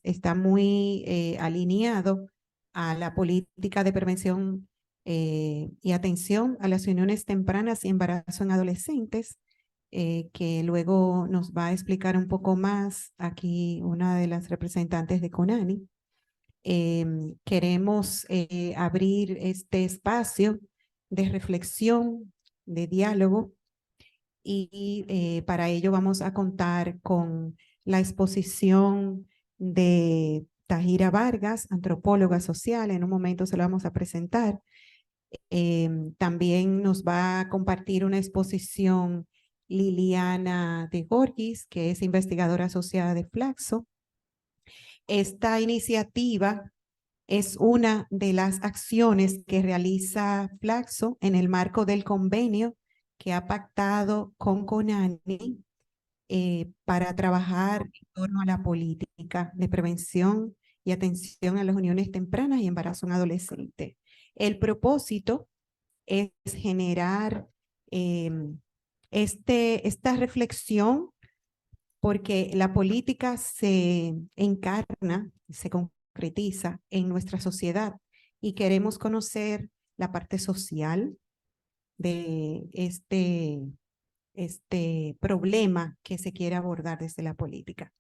está muy alineado a la política de prevención y atención a las uniones tempranas y embarazo en adolescentes, que luego nos va a explicar un poco más aquí una de las representantes de CONANI. Queremos abrir este espacio de reflexión, de diálogo, y para ello vamos a contar con la exposición de Tahira Vargas, antropóloga social. En un momento se lo vamos a presentar. También nos va a compartir una exposición Liliana de Gorgis, que es investigadora asociada de Flaxo. Esta iniciativa es una de las acciones que realiza Flaxo en el marco del convenio que ha pactado con CONANI para trabajar en torno a la política de prevención y atención a las uniones tempranas y embarazo en adolescentes. El propósito es generar esta reflexión, porque la política se encarna, se concretiza en nuestra sociedad, y queremos conocer la parte social de este problema que se quiere abordar desde la política.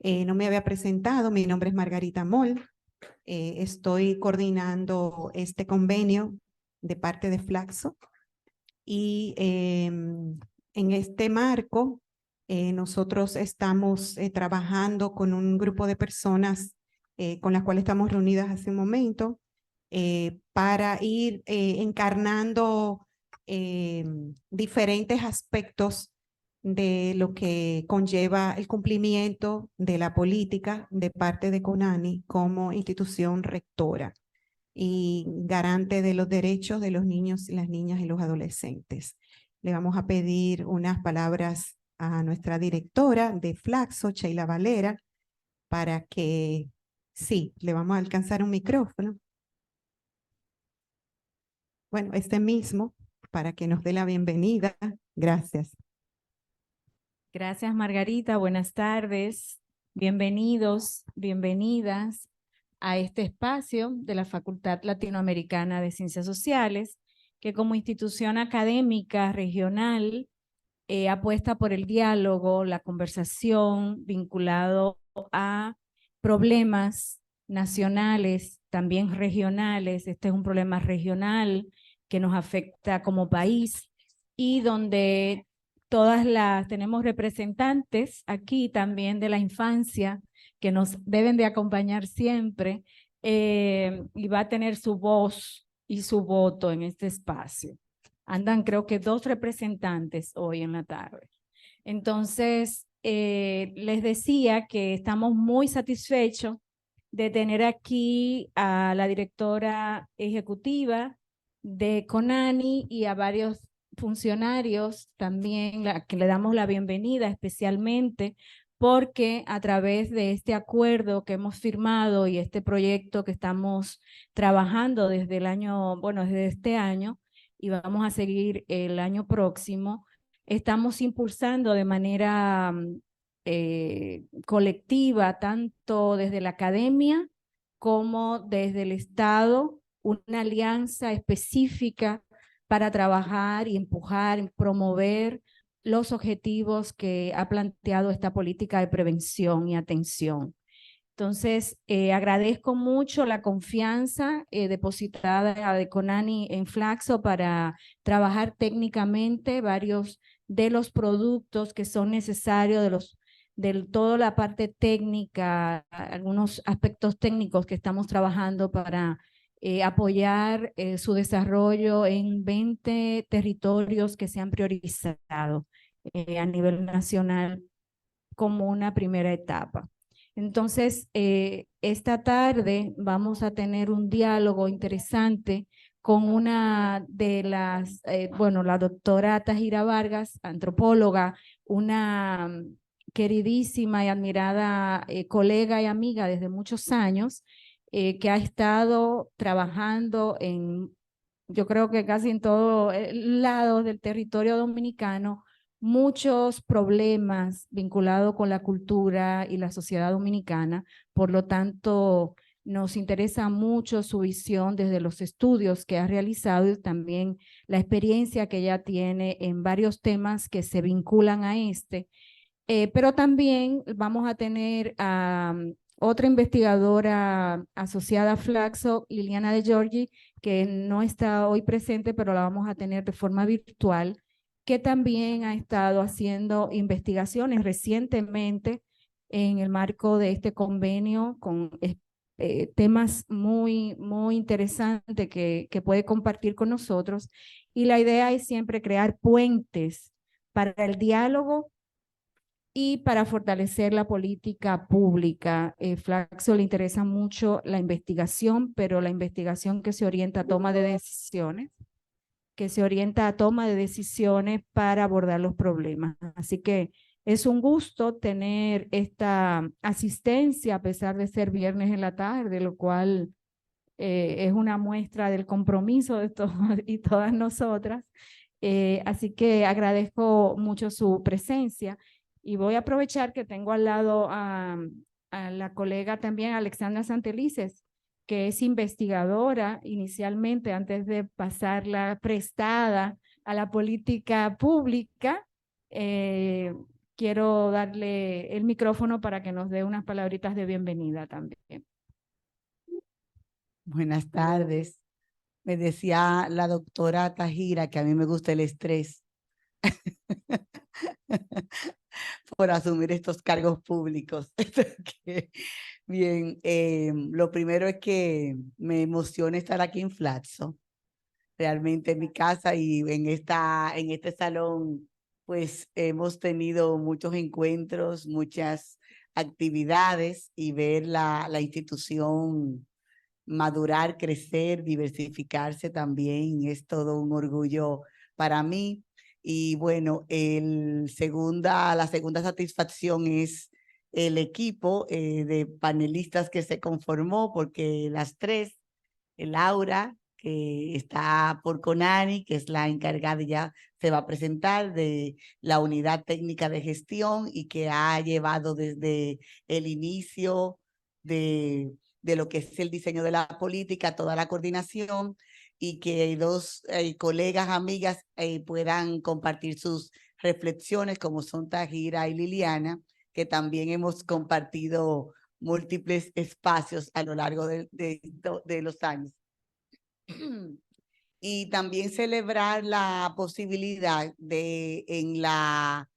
No me había presentado, mi nombre es Margarita Moll, estoy coordinando este convenio de parte de Flaxo, y en este marco nosotros estamos trabajando con un grupo de personas con las cuales estamos reunidas hace un momento, para ir encarnando diferentes aspectos de lo que conlleva el cumplimiento de la política de parte de CONANI como institución rectora y garante de los derechos de los niños, las niñas y los adolescentes. Le vamos a pedir unas palabras a nuestra directora de Flaxo, Sheila Valera, para que, sí, le vamos a alcanzar un micrófono. Bueno, este mismo, para que nos dé la bienvenida. Gracias. Gracias, Margarita. Buenas tardes. Bienvenidos, bienvenidas a este espacio de la Facultad Latinoamericana de Ciencias Sociales, que como institución académica regional apuesta por el diálogo, la conversación vinculado a problemas nacionales, también regionales. Este es un problema regional que nos afecta como país y donde tenemos representantes aquí también de la infancia que nos deben de acompañar siempre, y va a tener su voz y su voto en este espacio. Andan creo que 2 representantes hoy en la tarde. Entonces, les decía que estamos muy satisfechos de tener aquí a la directora ejecutiva de CONANI y a varios funcionarios también, que le damos la bienvenida especialmente porque a través de este acuerdo que hemos firmado y este proyecto que estamos trabajando desde el año, bueno, desde este año, y vamos a seguir el año próximo, estamos impulsando de manera colectiva, tanto desde la academia como desde el Estado, una alianza específica para trabajar y empujar, y promover los objetivos que ha planteado esta política de prevención y atención. Entonces, agradezco mucho la confianza depositada de CONANI en Flaxo para trabajar técnicamente varios de los productos que son necesarios, de toda la parte técnica, algunos aspectos técnicos que estamos trabajando para apoyar su desarrollo en 20 territorios que se han priorizado a nivel nacional como una primera etapa. Entonces, esta tarde vamos a tener un diálogo interesante con una de las, bueno, la doctora Tahira Vargas, antropóloga, una queridísima y admirada colega y amiga desde muchos años, que ha estado trabajando en, yo creo que casi en todo lado del territorio dominicano, muchos problemas vinculados con la cultura y la sociedad dominicana. Por lo tanto, nos interesa mucho su visión desde los estudios que ha realizado y también la experiencia que ella tiene en varios temas que se vinculan a este. Pero también vamos a tener a otra investigadora asociada a Flaxo, Liliana De Giorgi, que no está hoy presente, pero la vamos a tener de forma virtual, que también ha estado haciendo investigaciones recientemente en el marco de este convenio con temas muy interesantes que puede compartir con nosotros. Y la idea es siempre crear puentes para el diálogo y para fortalecer la política pública. Flaxo le interesa mucho la investigación, pero la investigación que se orienta a toma de decisiones, para abordar los problemas. Así que es un gusto tener esta asistencia a pesar de ser viernes en la tarde, lo cual es una muestra del compromiso de todos y todas nosotras. Así que agradezco mucho su presencia y voy a aprovechar que tengo al lado a la colega también, Alexandra Santelices, que es investigadora inicialmente antes de pasarla prestada a la política pública. Quiero darle el micrófono para que nos dé unas palabritas de bienvenida también. Buenas tardes. Me decía la doctora Tajira que a mí me gusta el estrés por asumir estos cargos públicos. Bien, lo primero es que me emociona estar aquí en Flaxo, realmente en mi casa y en este salón, pues hemos tenido muchos encuentros, muchas actividades y ver la institución madurar, crecer, diversificarse también es todo un orgullo para mí. Y bueno, la segunda satisfacción es el equipo de panelistas que se conformó, porque las tres, Laura, que está por CONANI, que es la encargada, ya se va a presentar, de la unidad técnica de gestión y que ha llevado desde el inicio de lo que es el diseño de la política, toda la coordinación, y que dos colegas, amigas puedan compartir sus reflexiones, como son Tajira y Liliana, que también hemos compartido múltiples espacios a lo largo de los años. Y también celebrar la posibilidad de, en la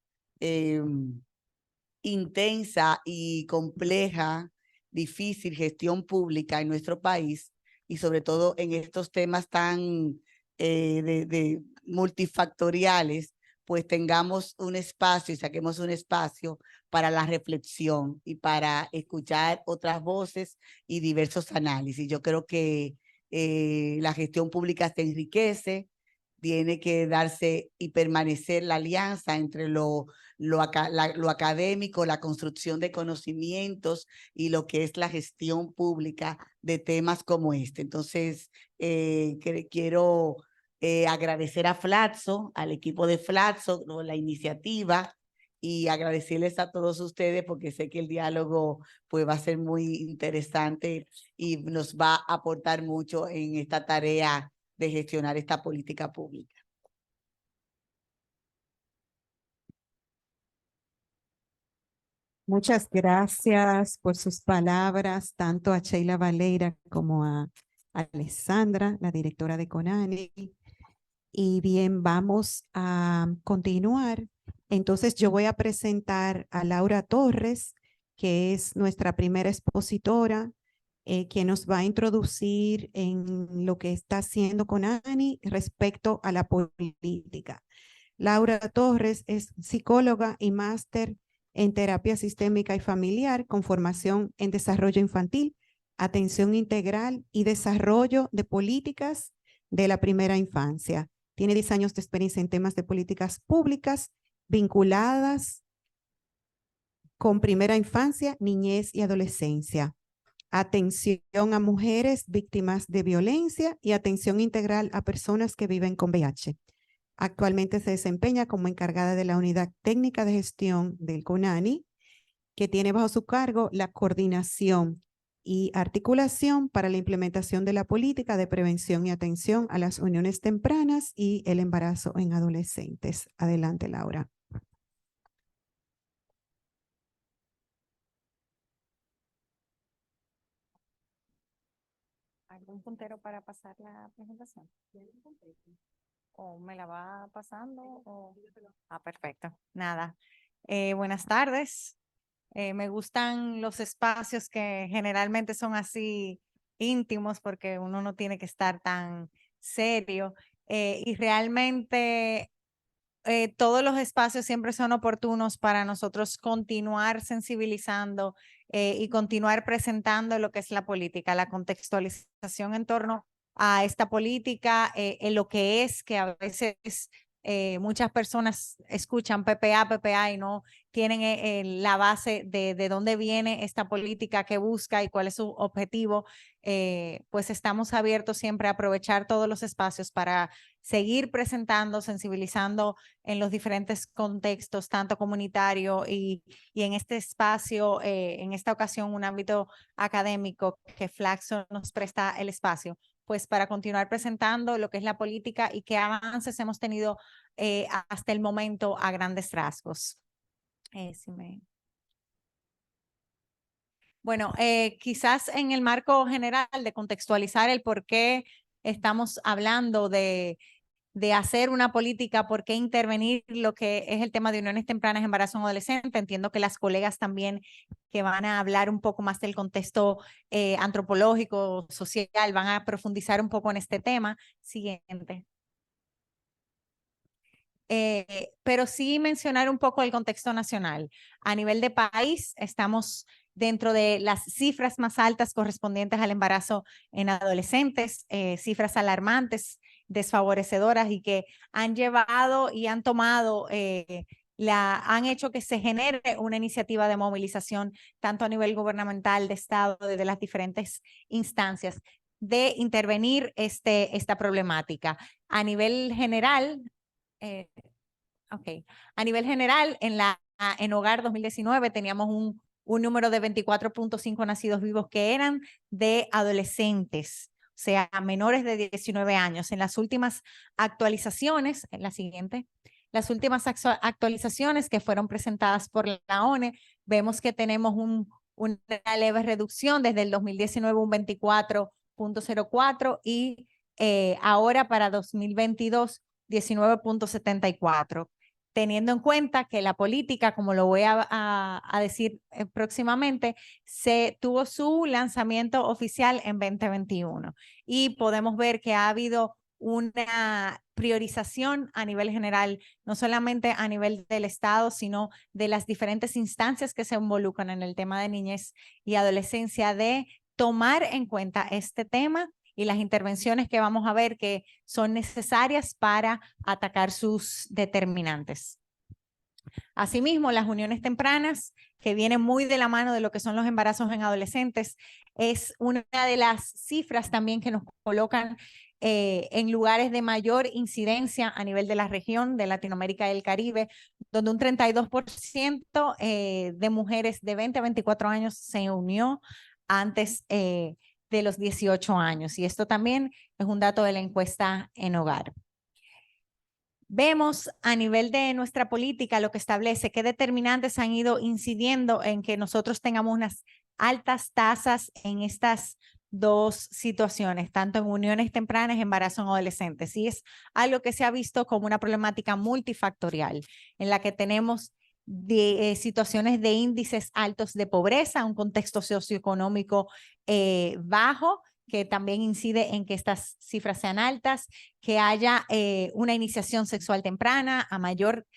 intensa y compleja, difícil gestión pública en nuestro país, y sobre todo en estos temas tan de multifactoriales, pues tengamos un espacio y saquemos un espacio para la reflexión y para escuchar otras voces y diversos análisis. Yo creo que la gestión pública se enriquece, tiene que darse y permanecer la alianza entre lo académico, la construcción de conocimientos y lo que es la gestión pública de temas como este. Entonces, quiero agradecer a Flaxo, al equipo de Flaxo, la iniciativa, y agradecerles a todos ustedes, porque sé que el diálogo pues va a ser muy interesante y nos va a aportar mucho en esta tarea de gestionar esta política pública. Muchas gracias por sus palabras, tanto a Sheila Valera como a Alessandra, la directora de CONANI. Y bien, vamos a continuar. Entonces yo voy a presentar a Laura Torres, que es nuestra primera expositora, quien nos va a introducir en lo que está haciendo CONANI respecto a la política. Laura Torres es psicóloga y máster en terapia sistémica y familiar con formación en desarrollo infantil, atención integral y desarrollo de políticas de la primera infancia. Tiene 10 años de experiencia en temas de políticas públicas vinculadas con primera infancia, niñez y adolescencia, atención a mujeres víctimas de violencia y atención integral a personas que viven con VIH. Actualmente se desempeña como encargada de la Unidad Técnica de Gestión del CONANI, que tiene bajo su cargo la coordinación y articulación para la implementación de la política de prevención y atención a las uniones tempranas y el embarazo en adolescentes. Adelante, Laura. ¿Algún puntero para pasar la presentación? ¿O me la va pasando? Perfecto. Nada. Buenas tardes. Me gustan los espacios que generalmente son así íntimos porque uno no tiene que estar tan serio. Y realmente todos los espacios siempre son oportunos para nosotros continuar sensibilizando y continuar presentando lo que es la política, la contextualización en torno a esta política, en lo que es que a veces muchas personas escuchan PPA y no tienen la base de dónde viene esta política, qué busca y cuál es su objetivo. Pues estamos abiertos siempre a aprovechar todos los espacios para seguir presentando, sensibilizando en los diferentes contextos, tanto comunitario y en este espacio, en esta ocasión, un ámbito académico que Flaxo nos presta el espacio, pues para continuar presentando lo que es la política y qué avances hemos tenido hasta el momento a grandes rasgos. Bueno, quizás en el marco general de contextualizar el por qué estamos hablando de hacer una política, por qué intervenir lo que es el tema de uniones tempranas, embarazo en adolescente. Entiendo que las colegas también que van a hablar un poco más del contexto antropológico, social, van a profundizar un poco en este tema. Siguiente. Pero sí mencionar un poco el contexto nacional. A nivel de país, estamos dentro de las cifras más altas correspondientes al embarazo en adolescentes, cifras alarmantes, desfavorecedoras y que han llevado y han tomado, han hecho que se genere una iniciativa de movilización tanto a nivel gubernamental, de Estado, de las diferentes instancias, de intervenir esta problemática. A nivel general, a nivel general, en Hogar 2019 teníamos un número de 24.5 nacidos vivos que eran de adolescentes, o sea, menores de 19 años. En las últimas actualizaciones, en la siguiente, las últimas actualizaciones que fueron presentadas por la ONE, vemos que tenemos una leve reducción desde el 2019, un 24.04 y ahora para 2022, 19.74. Teniendo en cuenta que la política, como lo voy a decir próximamente, tuvo su lanzamiento oficial en 2021 y podemos ver que ha habido una priorización a nivel general, no solamente a nivel del Estado, sino de las diferentes instancias que se involucran en el tema de niñez y adolescencia, de tomar en cuenta este tema y las intervenciones que vamos a ver que son necesarias para atacar sus determinantes. Asimismo, las uniones tempranas, que vienen muy de la mano de lo que son los embarazos en adolescentes, es una de las cifras también que nos colocan en lugares de mayor incidencia a nivel de la región de Latinoamérica y el Caribe, donde un 32% de mujeres de 20 a 24 años se unió antes de los 18 años. Y esto también es un dato de la encuesta en Hogar. Vemos a nivel de nuestra política lo que establece qué determinantes han ido incidiendo en que nosotros tengamos unas altas tasas en estas dos situaciones, tanto en uniones tempranas y embarazo en adolescentes. Y es algo que se ha visto como una problemática multifactorial en la que tenemos situaciones de índices altos de pobreza, un contexto socioeconómico bajo, que también incide en que estas cifras sean altas, que haya una iniciación sexual temprana, a menor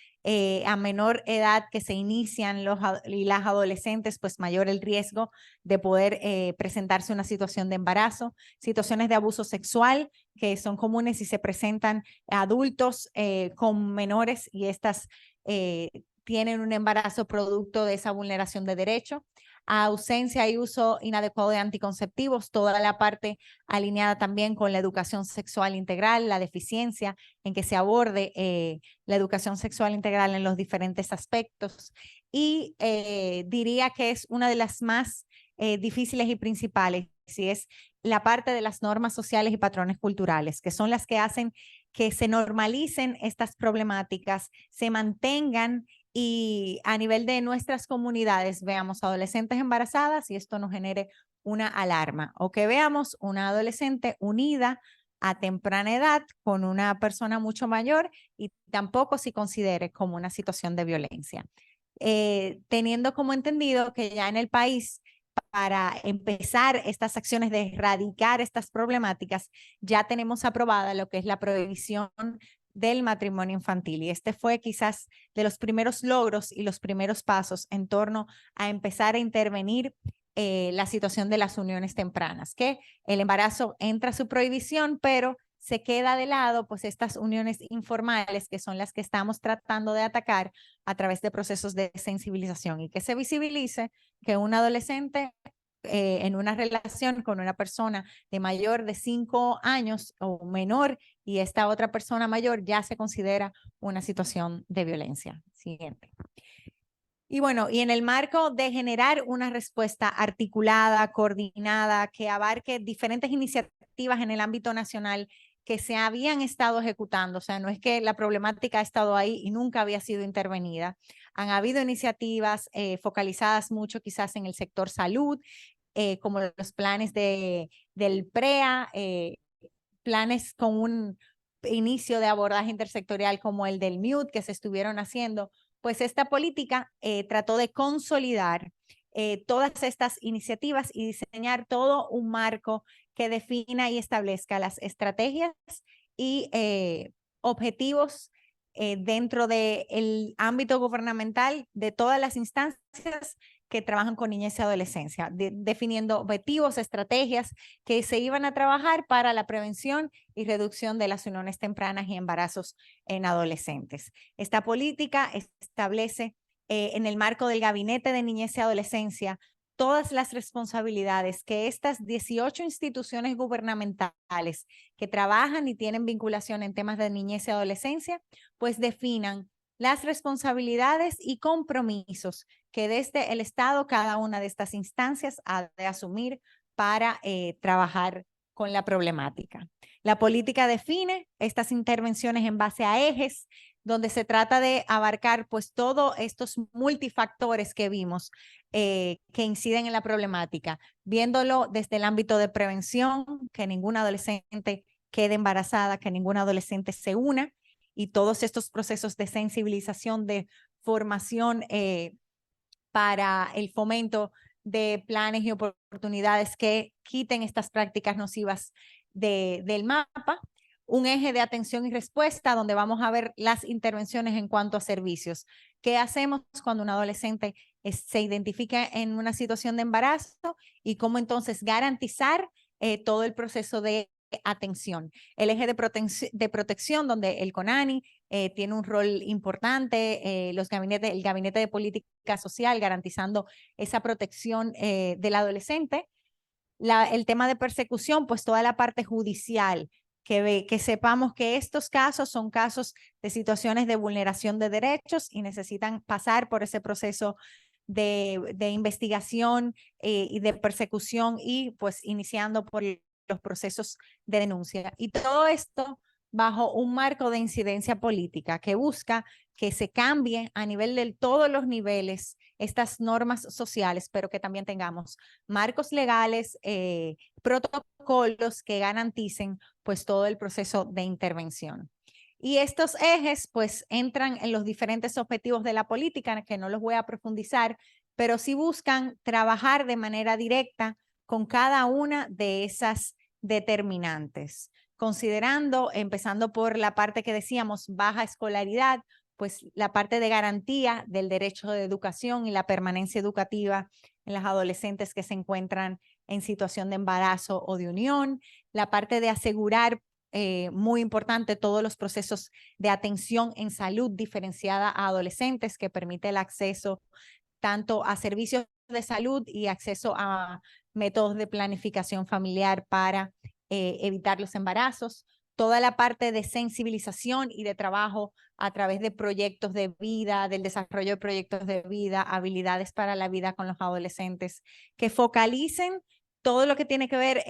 edad que se inician las adolescentes, pues mayor el riesgo de poder presentarse una situación de embarazo, situaciones de abuso sexual que son comunes y se presentan adultos con menores y estas tienen un embarazo producto de esa vulneración de derecho. ausencia y uso inadecuado de anticonceptivos, toda la parte alineada también con la educación sexual integral, la deficiencia en que se aborde la educación sexual integral en los diferentes aspectos. Y diría que es una de las más difíciles y principales, y es la parte de las normas sociales y patrones culturales, que son las que hacen que se normalicen estas problemáticas, se mantengan y a nivel de nuestras comunidades veamos adolescentes embarazadas y esto nos genere una alarma, o que veamos una adolescente unida a temprana edad con una persona mucho mayor y tampoco se considere como una situación de violencia. Teniendo como entendido que ya en el país, para empezar estas acciones de erradicar estas problemáticas, ya tenemos aprobada lo que es la prohibición del matrimonio infantil. Y este fue quizás de los primeros logros y los primeros pasos en torno a empezar a intervenir la situación de las uniones tempranas, que el embarazo entra a su prohibición, pero se queda de lado pues estas uniones informales que son las que estamos tratando de atacar a través de procesos de sensibilización y que se visibilice que un adolescente en una relación con una persona de mayor de 5 años o menor y esta otra persona mayor ya se considera una situación de violencia. Siguiente. Y bueno, y en el marco de generar una respuesta articulada, coordinada, que abarque diferentes iniciativas en el ámbito nacional que se habían estado ejecutando, o sea, no es que la problemática ha estado ahí y nunca había sido intervenida. Han habido iniciativas focalizadas mucho quizás en el sector salud, como los planes del PREA, planes con un inicio de abordaje intersectorial como el del MUTE que se estuvieron haciendo, pues esta política trató de consolidar todas estas iniciativas y diseñar todo un marco que defina y establezca las estrategias y objetivos dentro del ámbito gubernamental de todas las instancias que trabajan con niñez y adolescencia, definiendo objetivos, estrategias que se iban a trabajar para la prevención y reducción de las uniones tempranas y embarazos en adolescentes. Esta política establece en el marco del Gabinete de Niñez y Adolescencia todas las responsabilidades que estas 18 instituciones gubernamentales que trabajan y tienen vinculación en temas de niñez y adolescencia, pues definan las responsabilidades y compromisos que desde el Estado cada una de estas instancias ha de asumir para trabajar con la problemática. La política define estas intervenciones en base a ejes, donde se trata de abarcar pues todos estos multifactores que vimos que inciden en la problemática, viéndolo desde el ámbito de prevención, que ninguna adolescente quede embarazada, que ninguna adolescente se una, y todos estos procesos de sensibilización, de formación para el fomento de planes y oportunidades que quiten estas prácticas nocivas del mapa. Un eje de atención y respuesta donde vamos a ver las intervenciones en cuanto a servicios. ¿Qué hacemos cuando un adolescente se identifica en una situación de embarazo y cómo entonces garantizar todo el proceso de atención? El eje de protección donde el CONANI tiene un rol importante, el Gabinete de Política Social garantizando esa protección del adolescente. El tema de persecución, pues toda la parte judicial, que sepamos que estos casos son casos de situaciones de vulneración de derechos y necesitan pasar por ese proceso de investigación y de persecución y pues iniciando por los procesos de denuncia. Y todo esto bajo un marco de incidencia política que busca que se cambie a nivel de todos los niveles estas normas sociales, pero que también tengamos marcos legales, protocolos que garanticen pues todo el proceso de intervención. Y estos ejes pues entran en los diferentes objetivos de la política, que no los voy a profundizar, pero sí buscan trabajar de manera directa con cada una de esas determinantes, considerando, empezando por la parte que decíamos, baja escolaridad, pues la parte de garantía del derecho de educación y la permanencia educativa en las adolescentes que se encuentran en situación de embarazo o de unión, la parte de asegurar, muy importante, todos los procesos de atención en salud diferenciada a adolescentes que permite el acceso tanto a servicios de salud y acceso a métodos de planificación familiar para evitar los embarazos, toda la parte de sensibilización y de trabajo a través de proyectos de vida, del desarrollo de proyectos de vida, habilidades para la vida con los adolescentes, que focalicen todo lo que tiene que ver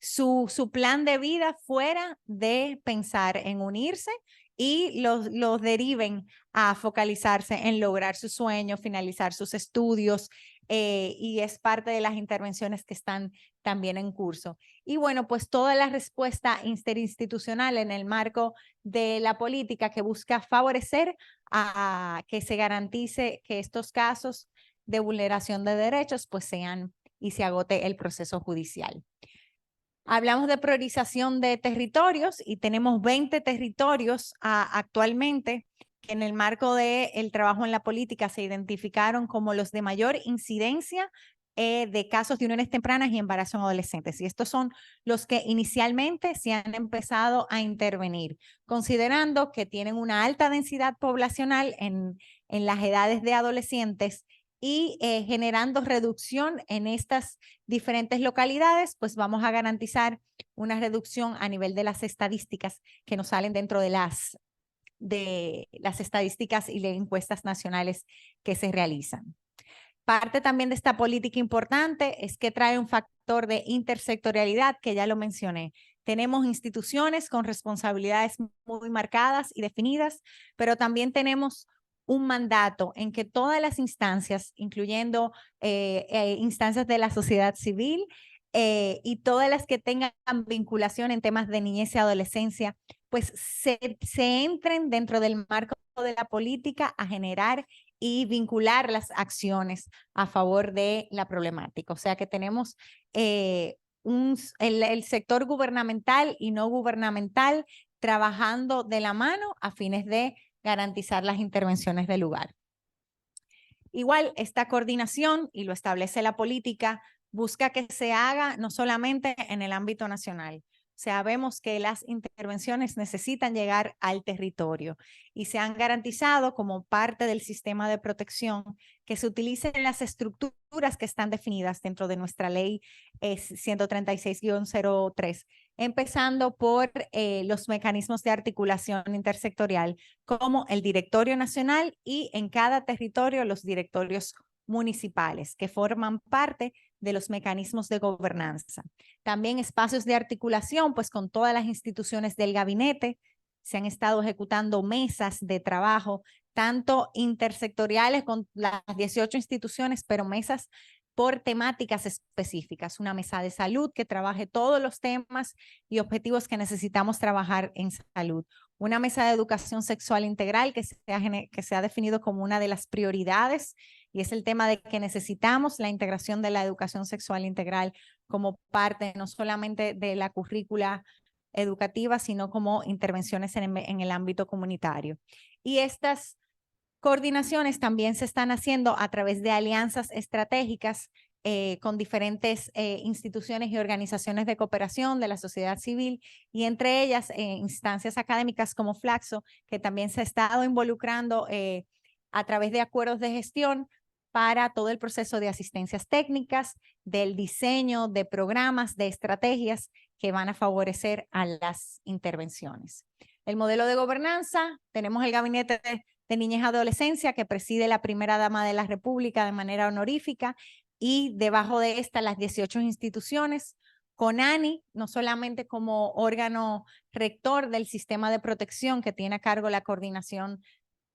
su plan de vida fuera de pensar en unirse y los deriven a focalizarse en lograr su sueño, finalizar sus estudios, y es parte de las intervenciones que están también en curso. Y bueno, pues toda la respuesta interinstitucional en el marco de la política que busca favorecer a que se garantice que estos casos de vulneración de derechos pues sean y se agote el proceso judicial. Hablamos de priorización de territorios y tenemos 20 territorios actualmente que en el marco del trabajo en la política se identificaron como los de mayor incidencia de casos de uniones tempranas y embarazo en adolescentes. Y estos son los que inicialmente se han empezado a intervenir, considerando que tienen una alta densidad poblacional en las edades de adolescentes y generando reducción en estas diferentes localidades, pues vamos a garantizar una reducción a nivel de las estadísticas que nos salen dentro de las estadísticas y las encuestas nacionales que se realizan. Parte también de esta política importante es que trae un factor de intersectorialidad, que ya lo mencioné. Tenemos instituciones con responsabilidades muy marcadas y definidas, pero también tenemos un mandato en que todas las instancias, incluyendo instancias de la sociedad civil y todas las que tengan vinculación en temas de niñez y adolescencia, pues se entren dentro del marco de la política a generar y vincular las acciones a favor de la problemática. O sea que tenemos el sector gubernamental y no gubernamental trabajando de la mano a fines de garantizar las intervenciones del lugar. Igual, esta coordinación, y lo establece la política, busca que se haga no solamente en el ámbito nacional. Sabemos que las intervenciones necesitan llegar al territorio y se han garantizado como parte del sistema de protección que se utilicen las estructuras que están definidas dentro de nuestra ley 136-03, empezando por los mecanismos de articulación intersectorial como el Directorio Nacional y en cada territorio los directorios municipales que forman parte de los mecanismos de gobernanza. También espacios de articulación, pues con todas las instituciones del gabinete, se han estado ejecutando mesas de trabajo, tanto intersectoriales con las 18 instituciones, pero mesas por temáticas específicas. Una mesa de salud que trabaje todos los temas y objetivos que necesitamos trabajar en salud. Una mesa de educación sexual integral que se ha definido como una de las prioridades y es el tema de que necesitamos la integración de la educación sexual integral como parte no solamente de la currícula educativa, sino como intervenciones en el ámbito comunitario. Y estas coordinaciones también se están haciendo a través de alianzas estratégicas con diferentes instituciones y organizaciones de cooperación de la sociedad civil y entre ellas instancias académicas como Flaxo, que también se ha estado involucrando a través de acuerdos de gestión para todo el proceso de asistencias técnicas, del diseño de programas, de estrategias que van a favorecer a las intervenciones. El modelo de gobernanza, tenemos el Gabinete de Niñez y Adolescencia que preside la primera dama de la República de manera honorífica y debajo de esta las 18 instituciones, con ANI no solamente como órgano rector del sistema de protección que tiene a cargo la coordinación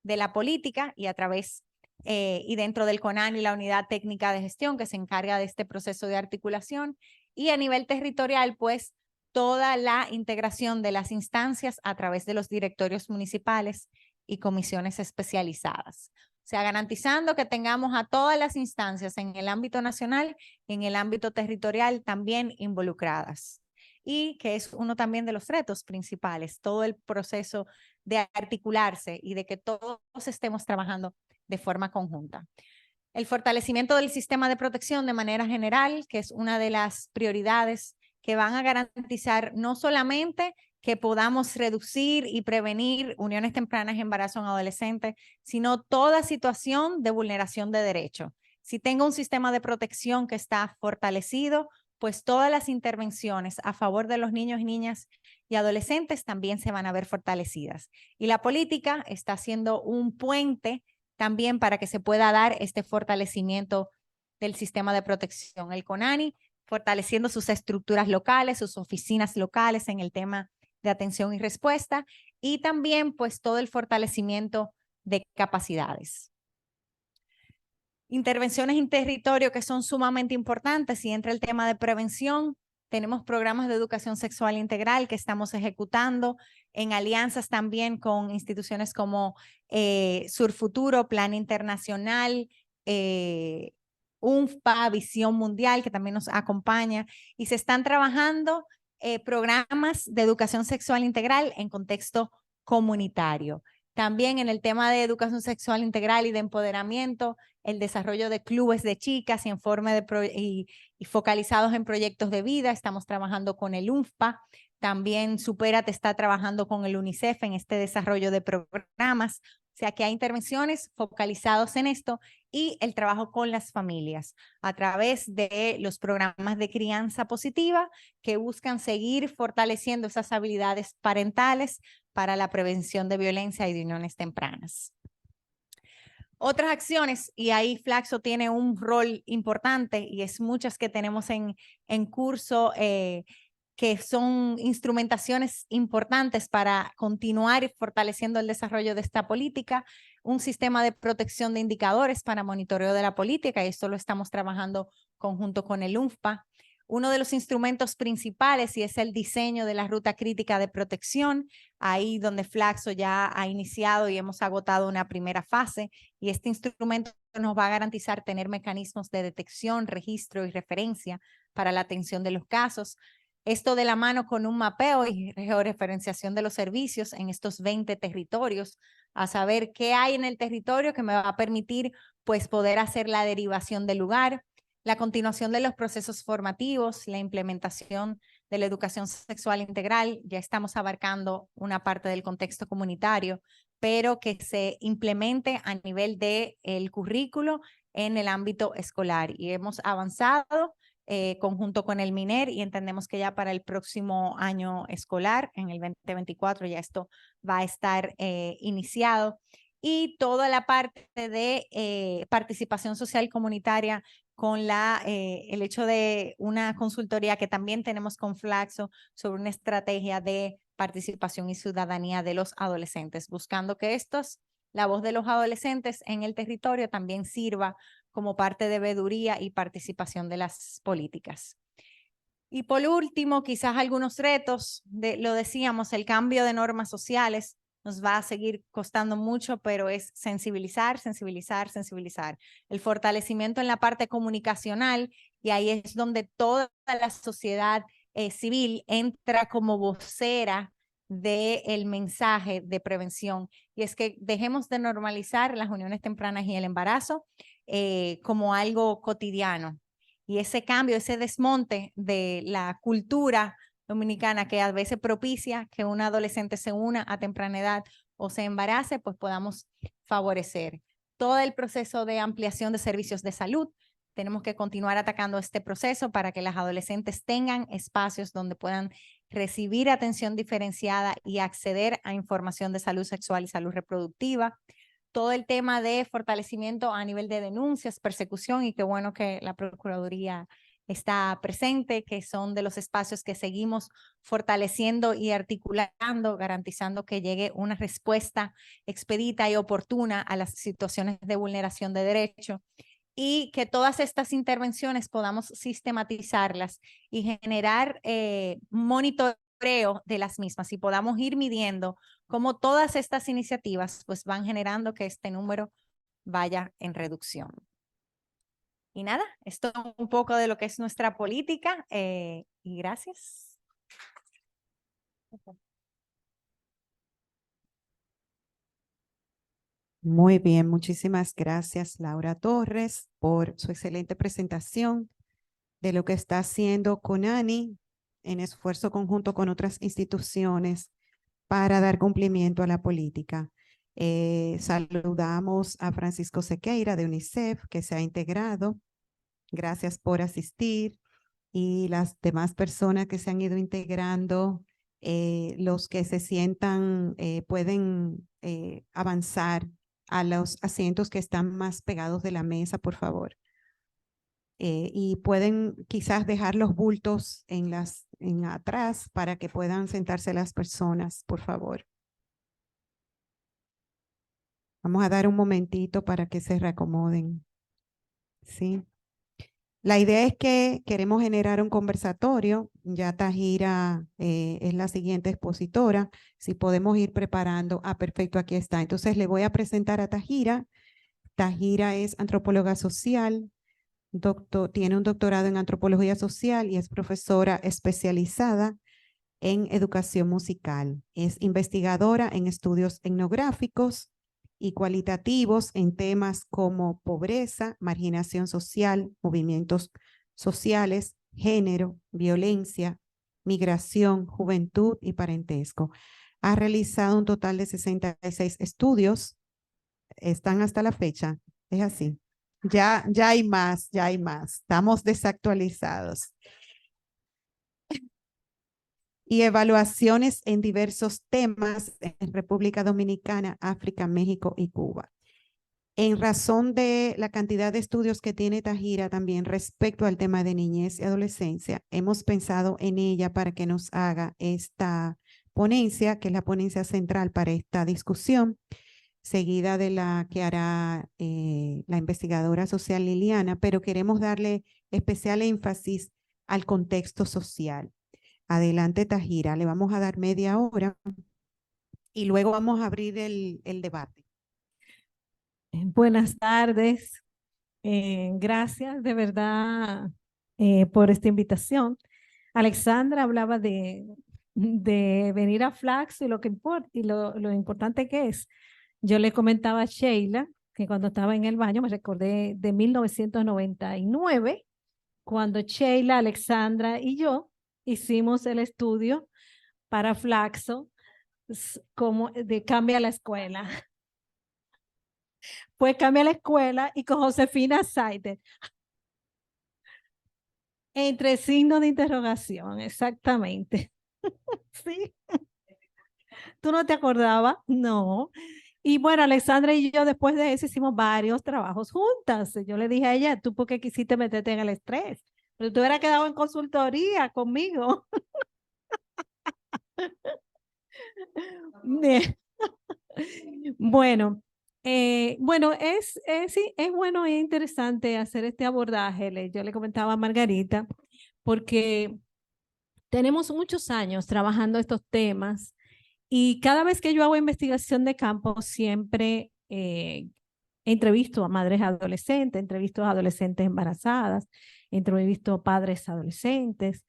de la política y a través y dentro del CONANI la unidad técnica de gestión que se encarga de este proceso de articulación y a nivel territorial pues toda la integración de las instancias a través de los directorios municipales y comisiones especializadas. O sea, garantizando que tengamos a todas las instancias en el ámbito nacional y en el ámbito territorial también involucradas. Y que es uno también de los retos principales, todo el proceso de articularse y de que todos estemos trabajando de forma conjunta. El fortalecimiento del sistema de protección de manera general, que es una de las prioridades que van a garantizar no solamente que podamos reducir y prevenir uniones tempranas y embarazo en adolescentes, sino toda situación de vulneración de derechos. Si tengo un sistema de protección que está fortalecido, pues todas las intervenciones a favor de los niños y niñas y adolescentes también se van a ver fortalecidas. Y la política está siendo un puente también para que se pueda dar este fortalecimiento del sistema de protección. El CONANI fortaleciendo sus estructuras locales, sus oficinas locales en el tema de atención y respuesta, y también pues todo el fortalecimiento de capacidades. Intervenciones en territorio que son sumamente importantes, y entra el tema de prevención. Tenemos programas de educación sexual integral que estamos ejecutando en alianzas también con instituciones como Surfuturo, Plan Internacional, UNFPA, Visión Mundial, que también nos acompaña, y se están trabajando programas de educación sexual integral en contexto comunitario. También en el tema de educación sexual integral y de empoderamiento, el desarrollo de clubes de chicas y focalizados en proyectos de vida. Estamos trabajando con el UNFPA. También Supérate está trabajando con el UNICEF en este desarrollo de programas. O sea que hay intervenciones focalizadas en esto, y el trabajo con las familias a través de los programas de crianza positiva que buscan seguir fortaleciendo esas habilidades parentales para la prevención de violencia y de uniones tempranas. Otras acciones, y ahí Flaxo tiene un rol importante, y es muchas que tenemos en curso, que son instrumentaciones importantes para continuar fortaleciendo el desarrollo de esta política. Un sistema de protección de indicadores para monitoreo de la política, y esto lo estamos trabajando conjunto con el UNFPA. Uno de los instrumentos principales, y es el diseño de la ruta crítica de protección, ahí donde Flaxo ya ha iniciado y hemos agotado una primera fase, y este instrumento nos va a garantizar tener mecanismos de detección, registro y referencia para la atención de los casos. Esto de la mano con un mapeo y georreferenciación de los servicios en estos 20 territorios, a saber qué hay en el territorio que me va a permitir pues poder hacer la derivación del lugar, la continuación de los procesos formativos, la implementación de la educación sexual integral. Ya estamos abarcando una parte del contexto comunitario, pero que se implemente a nivel del currículo en el ámbito escolar. Y hemos avanzado conjunto con el MINER, y entendemos que ya para el próximo año escolar, en el 2024, ya esto va a estar iniciado. Y toda la parte de participación social comunitaria con el hecho de una consultoría que también tenemos con Flaxo sobre una estrategia de participación y ciudadanía de los adolescentes, buscando que la voz de los adolescentes en el territorio también sirva como parte de veeduría y participación de las políticas. Y por último, quizás algunos retos, lo decíamos, el cambio de normas sociales nos va a seguir costando mucho, pero es sensibilizar, sensibilizar, sensibilizar. El fortalecimiento en la parte comunicacional, y ahí es donde toda la sociedad civil entra como vocera del mensaje de prevención. Y es que dejemos de normalizar las uniones tempranas y el embarazo como algo cotidiano. Y ese cambio, ese desmonte de la cultura dominicana que a veces propicia que un adolescente se una a temprana edad o se embarace, pues podamos favorecer todo el proceso de ampliación de servicios de salud. Tenemos que continuar atacando este proceso para que las adolescentes tengan espacios donde puedan recibir atención diferenciada y acceder a información de salud sexual y salud reproductiva. Todo el tema de fortalecimiento a nivel de denuncias, persecución, y qué bueno que la Procuraduría está presente, que son de los espacios que seguimos fortaleciendo y articulando, garantizando que llegue una respuesta expedita y oportuna a las situaciones de vulneración de derecho, y que todas estas intervenciones podamos sistematizarlas y generar monitoreo de las mismas, y podamos ir midiendo cómo todas estas iniciativas pues van generando que este número vaya en reducción. Y nada, esto es un poco de lo que es nuestra política, y gracias. Muy bien, muchísimas gracias, Laura Torres, por su excelente presentación de lo que está haciendo CONANI en esfuerzo conjunto con otras instituciones para dar cumplimiento a la política. Saludamos a Francisco Sequeira de UNICEF, que se ha integrado. Gracias por asistir. Y las demás personas que se han ido integrando, los que se sientan, pueden avanzar a los asientos que están más pegados de la mesa, por favor. Y pueden quizás dejar los bultos en atrás para que puedan sentarse las personas, por favor. Vamos a dar un momentito para que se reacomoden. Sí. La idea es que queremos generar un conversatorio. Ya Tajira es la siguiente expositora. Si podemos ir preparando. Ah, perfecto, aquí está. Entonces le voy a presentar a Tajira. Tajira es antropóloga social, tiene un doctorado en antropología social y es profesora especializada en educación musical. Es investigadora en estudios etnográficos y cualitativos en temas como pobreza, marginación social, movimientos sociales, género, violencia, migración, juventud y parentesco. Ha realizado un total de 66 estudios. Están hasta la fecha. Es así. Ya hay más, ya hay más. Estamos desactualizados. Y evaluaciones en diversos temas en República Dominicana, África, México y Cuba. En razón de la cantidad de estudios que tiene Tajira también respecto al tema de niñez y adolescencia, hemos pensado en ella para que nos haga esta ponencia, que es la ponencia central para esta discusión, seguida de la que hará la investigadora social Liliana, pero queremos darle especial énfasis al contexto social. Adelante, Tajira, le vamos a dar media hora y luego vamos a abrir el debate. Buenas tardes, gracias de verdad por esta invitación. Alexandra hablaba de venir a Flaxo y lo importante que es. Yo le comentaba a Sheila que cuando estaba en el baño me recordé de 1999, cuando Sheila, Alexandra y yo hicimos el estudio para Flaxo como de Cambia la Escuela. Pues Cambia la Escuela y con Josefina Saiter. Entre signos de interrogación, exactamente. Sí. ¿Tú no te acordabas? No. Y bueno, Alexandra y yo después de eso hicimos varios trabajos juntas. Yo le dije a ella, ¿tú por qué quisiste meterte en el estrés? Pero tú hubieras quedado en consultoría conmigo. Bueno, sí, es bueno e interesante hacer este abordaje. Yo le comentaba a Margarita, porque tenemos muchos años trabajando estos temas y cada vez que yo hago investigación de campo, siempre entrevisto a madres adolescentes, entrevisto a adolescentes embarazadas, entrevisto a padres adolescentes,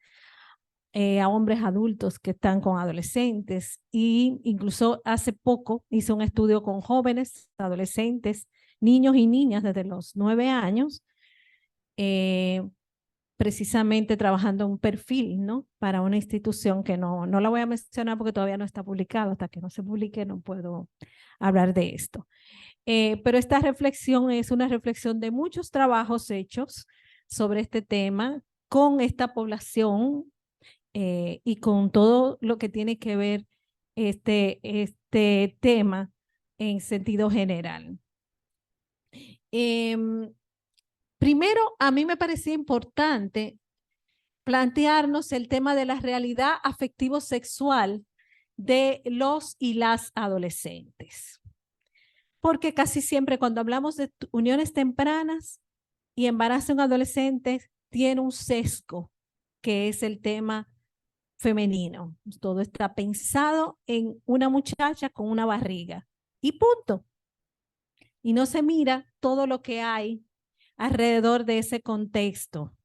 a hombres adultos que están con adolescentes, y incluso hace poco hice un estudio con jóvenes, adolescentes, niños y niñas desde los 9 años, precisamente trabajando un perfil, ¿no? Para una institución que no la voy a mencionar porque todavía no está publicado. Hasta que no se publique no puedo hablar de esto. Pero esta reflexión es una reflexión de muchos trabajos hechos sobre este tema con esta población y con todo lo que tiene que ver este tema en sentido general. Primero, a mí me parecía importante plantearnos el tema de la realidad afectivo-sexual de los y las adolescentes. Porque casi siempre cuando hablamos de uniones tempranas y embarazo en adolescentes, tiene un sesgo, que es el tema femenino. Todo está pensado en una muchacha con una barriga y punto. Y no se mira todo lo que hay alrededor de ese contexto.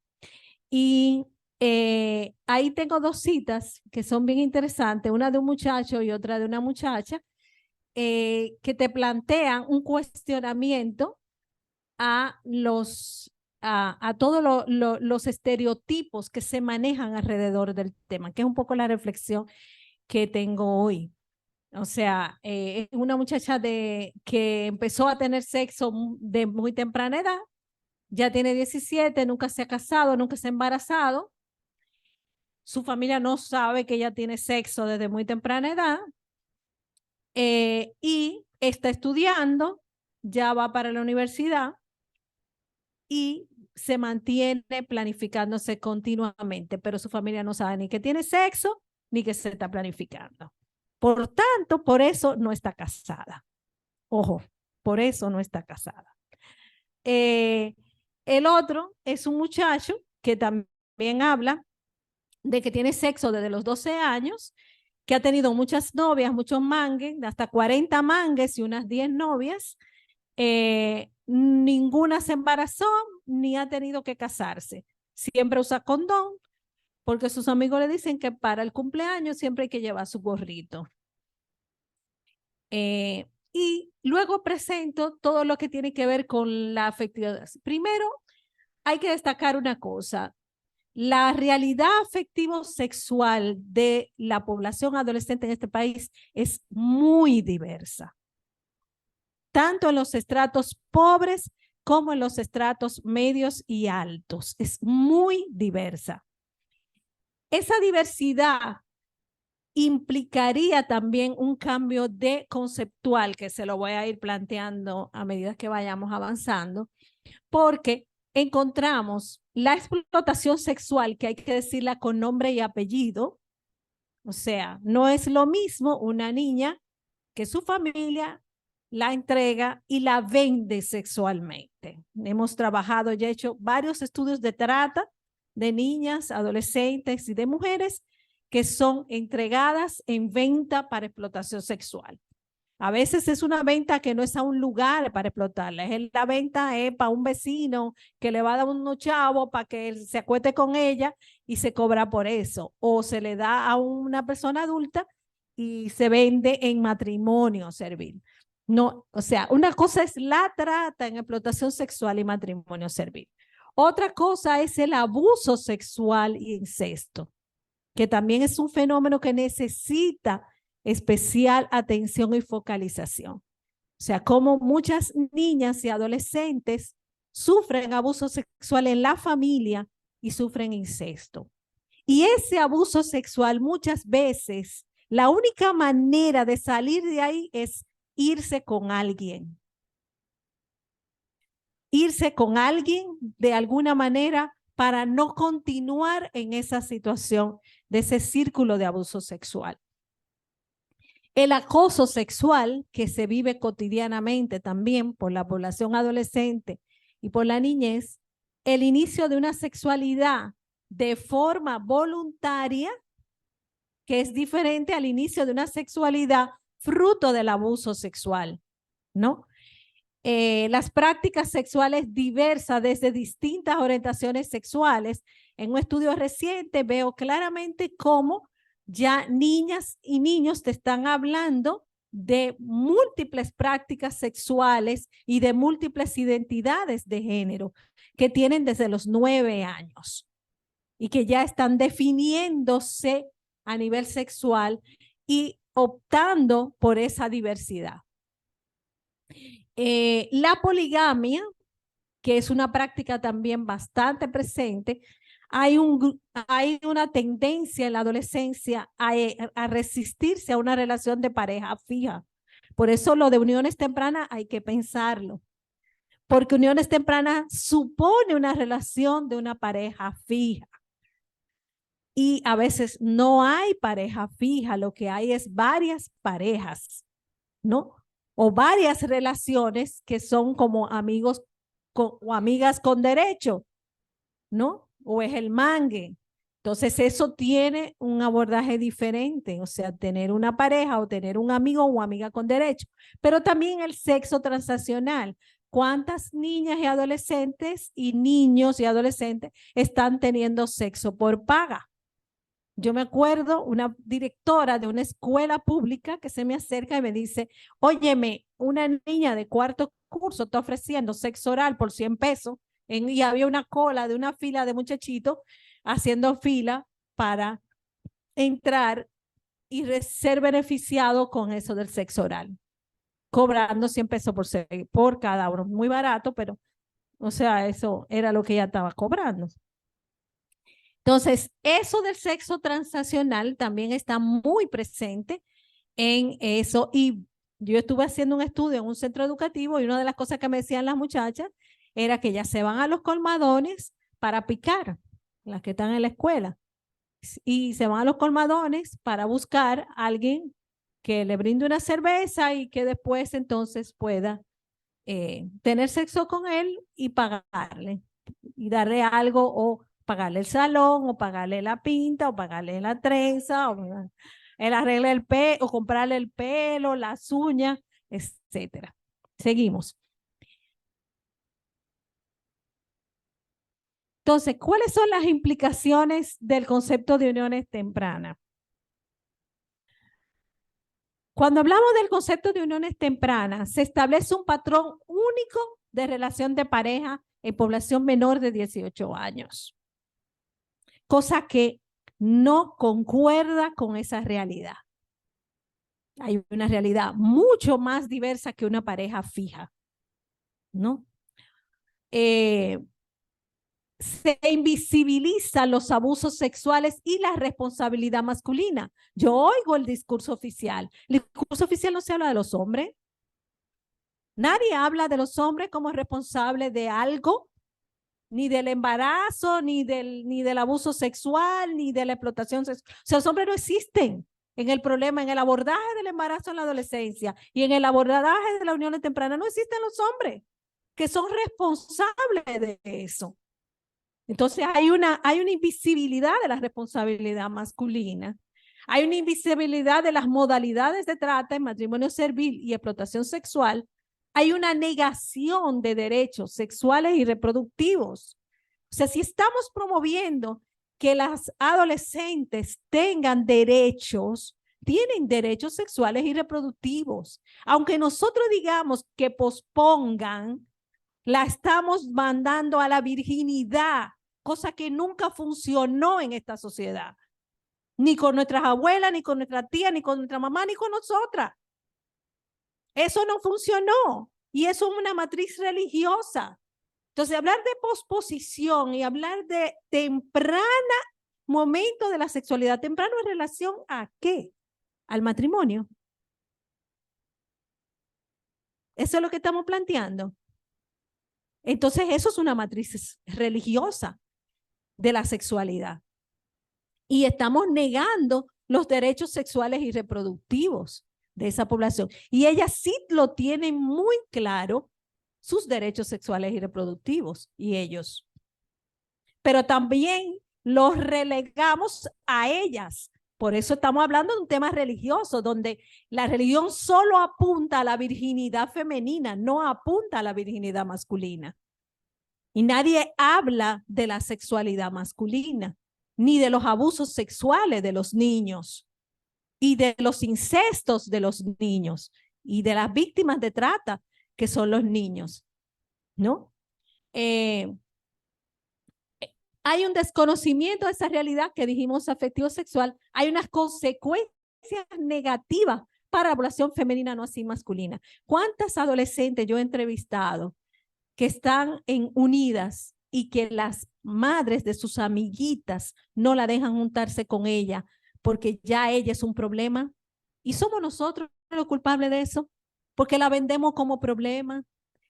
Y ahí tengo 2 citas que son bien interesantes, una de un muchacho y otra de una muchacha, que te plantean un cuestionamiento a todos los estereotipos que se manejan alrededor del tema, que es un poco la reflexión que tengo hoy. O sea, una muchacha que empezó a tener sexo de muy temprana edad, ya tiene 17, nunca se ha casado, nunca se ha embarazado. Su familia no sabe que ella tiene sexo desde muy temprana edad y está estudiando, ya va para la universidad y se mantiene planificándose continuamente, pero su familia no sabe ni que tiene sexo ni que se está planificando. Por tanto, por eso no está casada. Ojo, por eso no está casada. El otro es un muchacho que también habla de que tiene sexo desde los 12 años, que ha tenido muchas novias, muchos mangues, hasta 40 mangues y unas 10 novias. Ninguna se embarazó ni ha tenido que casarse. Siempre usa condón porque sus amigos le dicen que para el cumpleaños siempre hay que llevar su gorrito. Y luego presento todo lo que tiene que ver con la afectividad. Primero, hay que destacar una cosa. La realidad afectivo-sexual de la población adolescente en este país es muy diversa, tanto en los estratos pobres como en los estratos medios y altos. Es muy diversa. Esa diversidad implicaría también un cambio de conceptual que se lo voy a ir planteando a medida que vayamos avanzando, porque encontramos la explotación sexual, que hay que decirla con nombre y apellido. O sea, no es lo mismo una niña que su familia la entrega y la vende sexualmente. Hemos trabajado y hecho varios estudios de trata de niñas, adolescentes y de mujeres que son entregadas en venta para explotación sexual. A veces es una venta que no es a un lugar para explotarla, la venta es para un vecino que le va a dar unos chavos para que él se acueste con ella y se cobra por eso. O se le da a una persona adulta y se vende en matrimonio servil. No, o sea, una cosa es la trata en explotación sexual y matrimonio servil. Otra cosa es el abuso sexual y incesto, que también es un fenómeno que necesita especial atención y focalización. O sea, como muchas niñas y adolescentes sufren abuso sexual en la familia y sufren incesto. Y ese abuso sexual muchas veces, la única manera de salir de ahí es irse con alguien. Irse con alguien de alguna manera para no continuar en esa situación de ese círculo de abuso sexual. El acoso sexual que se vive cotidianamente también por la población adolescente y por la niñez, el inicio de una sexualidad de forma voluntaria, que es diferente al inicio de una sexualidad fruto del abuso sexual, ¿no? Las prácticas sexuales diversas desde distintas orientaciones sexuales. En un estudio reciente veo claramente cómo ya niñas y niños te están hablando de múltiples prácticas sexuales y de múltiples identidades de género que tienen desde los 9 años y que ya están definiéndose a nivel sexual y optando por esa diversidad. La poligamia, que es una práctica también bastante presente, hay una tendencia en la adolescencia a resistirse a una relación de pareja fija. Por eso lo de uniones tempranas hay que pensarlo, porque uniones tempranas supone una relación de una pareja fija. Y a veces no hay pareja fija, lo que hay es varias parejas, ¿no? O varias relaciones que son como amigos o amigas con derecho, ¿no? O es el mangue. Entonces eso tiene un abordaje diferente, o sea, tener una pareja o tener un amigo o amiga con derecho, pero también el sexo transaccional. ¿Cuántas niñas y adolescentes y niños y adolescentes están teniendo sexo por paga? Yo me acuerdo una directora de una escuela pública que se me acerca y me dice, óyeme, una niña de 4º curso está ofreciendo sexo oral por 100 pesos y había una cola de una fila de muchachitos haciendo fila para entrar y ser beneficiado con eso del sexo oral, cobrando 100 pesos por cada uno. Muy barato, pero, o sea, eso era lo que ella estaba cobrando. Entonces, eso del sexo transaccional también está muy presente en eso. Y yo estuve haciendo un estudio en un centro educativo y una de las cosas que me decían las muchachas era que ellas se van a los colmadones para picar, las que están en la escuela, y se van a los colmadones para buscar a alguien que le brinde una cerveza y que después entonces pueda tener sexo con él y pagarle, y darle algo, o pagarle el salón, o pagarle la pinta, o pagarle la trenza, o el arreglo del pelo, o comprarle el pelo, las uñas, etcétera. Seguimos. Entonces, ¿cuáles son las implicaciones del concepto de uniones tempranas? Cuando hablamos del concepto de uniones tempranas, se establece un patrón único de relación de pareja en población menor de 18 años, cosa que no concuerda con esa realidad. Hay una realidad mucho más diversa que una pareja fija, ¿no? Se invisibilizan los abusos sexuales y la responsabilidad masculina. Yo oigo el discurso oficial. El discurso oficial no se habla de los hombres. Nadie habla de los hombres como responsables de algo, ni del embarazo, ni del abuso sexual, ni de la explotación sexual. O sea, los hombres no existen en el problema, en el abordaje del embarazo en la adolescencia y en el abordaje de la unión temprana. No existen los hombres que son responsables de eso. Entonces hay una invisibilidad de la responsabilidad masculina. Hay una invisibilidad de las modalidades de trata en matrimonio servil y explotación sexual. Hay una negación de derechos sexuales y reproductivos. O sea, si estamos promoviendo que las adolescentes tengan derechos, tienen derechos sexuales y reproductivos. Aunque nosotros digamos que pospongan, la estamos mandando a la virginidad, cosa que nunca funcionó en esta sociedad. Ni con nuestras abuelas, ni con nuestra tía, ni con nuestra mamá, ni con nosotras. Eso no funcionó. Y eso es una matriz religiosa. Entonces, hablar de posposición y hablar de temprana momento de la sexualidad, temprano en relación a ¿qué? Al matrimonio. Eso es lo que estamos planteando. Entonces, eso es una matriz religiosa de la sexualidad. Y estamos negando los derechos sexuales y reproductivos de esa población. Y ellas sí lo tienen muy claro, sus derechos sexuales y reproductivos, y ellos. Pero también los relegamos a ellas. Por eso estamos hablando de un tema religioso, donde la religión solo apunta a la virginidad femenina, no apunta a la virginidad masculina. Y nadie habla de la sexualidad masculina, ni de los abusos sexuales de los niños, y de los incestos de los niños, y de las víctimas de trata, que son los niños, ¿no? Hay un desconocimiento de esa realidad que dijimos afectivo sexual. Hay unas consecuencias negativas para la población femenina, no así masculina. ¿Cuántas adolescentes yo he entrevistado que están unidas y que las madres de sus amiguitas no la dejan juntarse con ella porque ya ella es un problema? Y somos nosotros los culpables de eso, porque la vendemos como problema.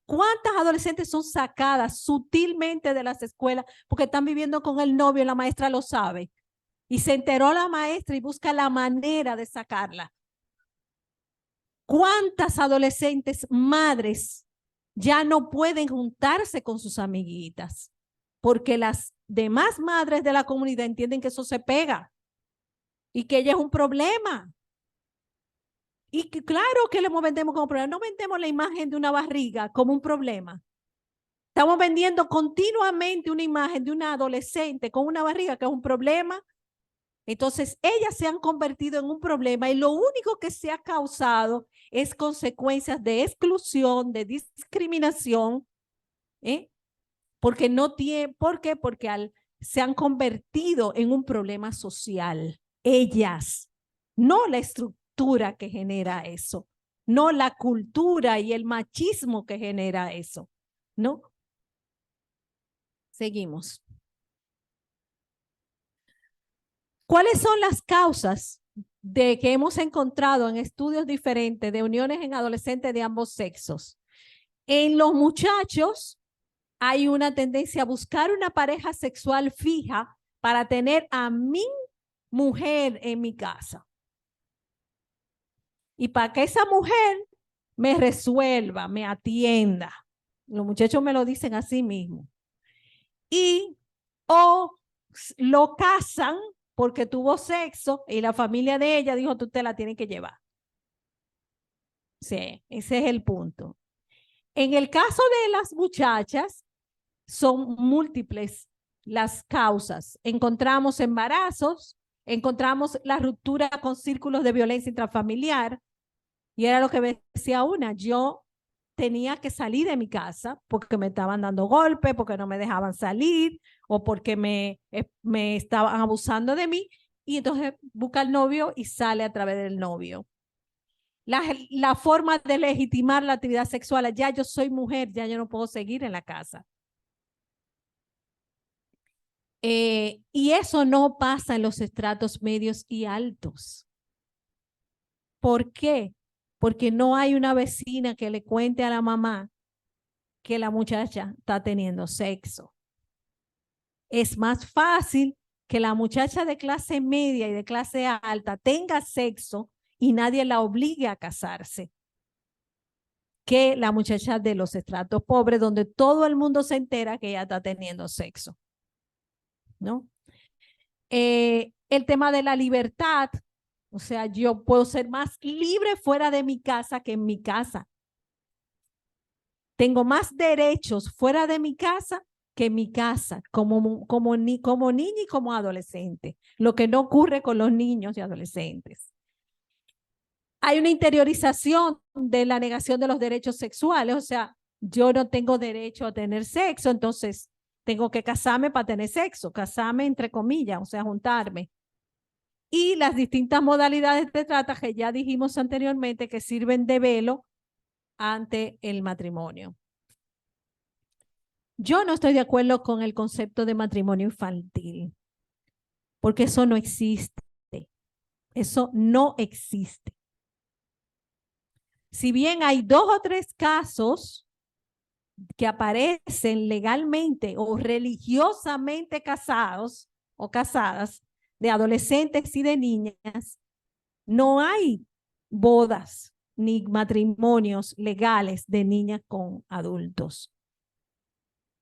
¿Cuántas adolescentes son sacadas sutilmente de las escuelas porque están viviendo con el novio y la maestra lo sabe? Y se enteró la maestra y busca la manera de sacarla. ¿Cuántas adolescentes madres ya no pueden juntarse con sus amiguitas porque las demás madres de la comunidad entienden que eso se pega y que ella es un problema? Y que, claro que le vendemos como problema. No vendemos la imagen de una barriga como un problema. Estamos vendiendo continuamente una imagen de una adolescente con una barriga que es un problema. Entonces, ellas se han convertido en un problema y lo único que se ha causado es consecuencias de exclusión, de discriminación, porque no tiene, ¿por qué? Porque se han convertido en un problema social. Ellas, no la estructura que genera eso, no la cultura y el machismo que genera eso, ¿no? Seguimos. ¿Cuáles son las causas de que hemos encontrado en estudios diferentes de uniones en adolescentes de ambos sexos? En los muchachos hay una tendencia a buscar una pareja sexual fija para tener a mi mujer en mi casa. Y para que esa mujer me resuelva, me atienda. Los muchachos me lo dicen así mismo. Y o lo casan porque tuvo sexo y la familia de ella dijo, tú te la tienes que llevar. Sí, ese es el punto. En el caso de las muchachas, son múltiples las causas. Encontramos embarazos, encontramos la ruptura con círculos de violencia intrafamiliar, y era lo que decía una, yo tenía que salir de mi casa porque me estaban dando golpes, porque no me dejaban salir o porque me estaban abusando de mí, y entonces busca el novio y sale a través del novio. La forma de legitimar la actividad sexual, ya yo soy mujer, ya yo no puedo seguir en la casa. Y eso no pasa en los estratos medios y altos. ¿Por qué? Porque no hay una vecina que le cuente a la mamá que la muchacha está teniendo sexo. Es más fácil que la muchacha de clase media y de clase alta tenga sexo y nadie la obligue a casarse, que la muchacha de los estratos pobres, donde todo el mundo se entera que ella está teniendo sexo, ¿no? El tema de la libertad, o sea, yo puedo ser más libre fuera de mi casa que en mi casa. Tengo más derechos fuera de mi casa que en mi casa, como niña y como adolescente, lo que no ocurre con los niños y adolescentes. Hay una interiorización de la negación de los derechos sexuales, o sea, yo no tengo derecho a tener sexo, entonces tengo que casarme para tener sexo, casarme entre comillas, o sea, juntarme. Y las distintas modalidades de trata que ya dijimos anteriormente que sirven de velo ante el matrimonio. Yo no estoy de acuerdo con el concepto de matrimonio infantil, porque eso no existe. Eso no existe. Si bien hay 2 o 3 casos que aparecen legalmente o religiosamente casados o casadas de adolescentes y de niñas, no hay bodas ni matrimonios legales de niñas con adultos.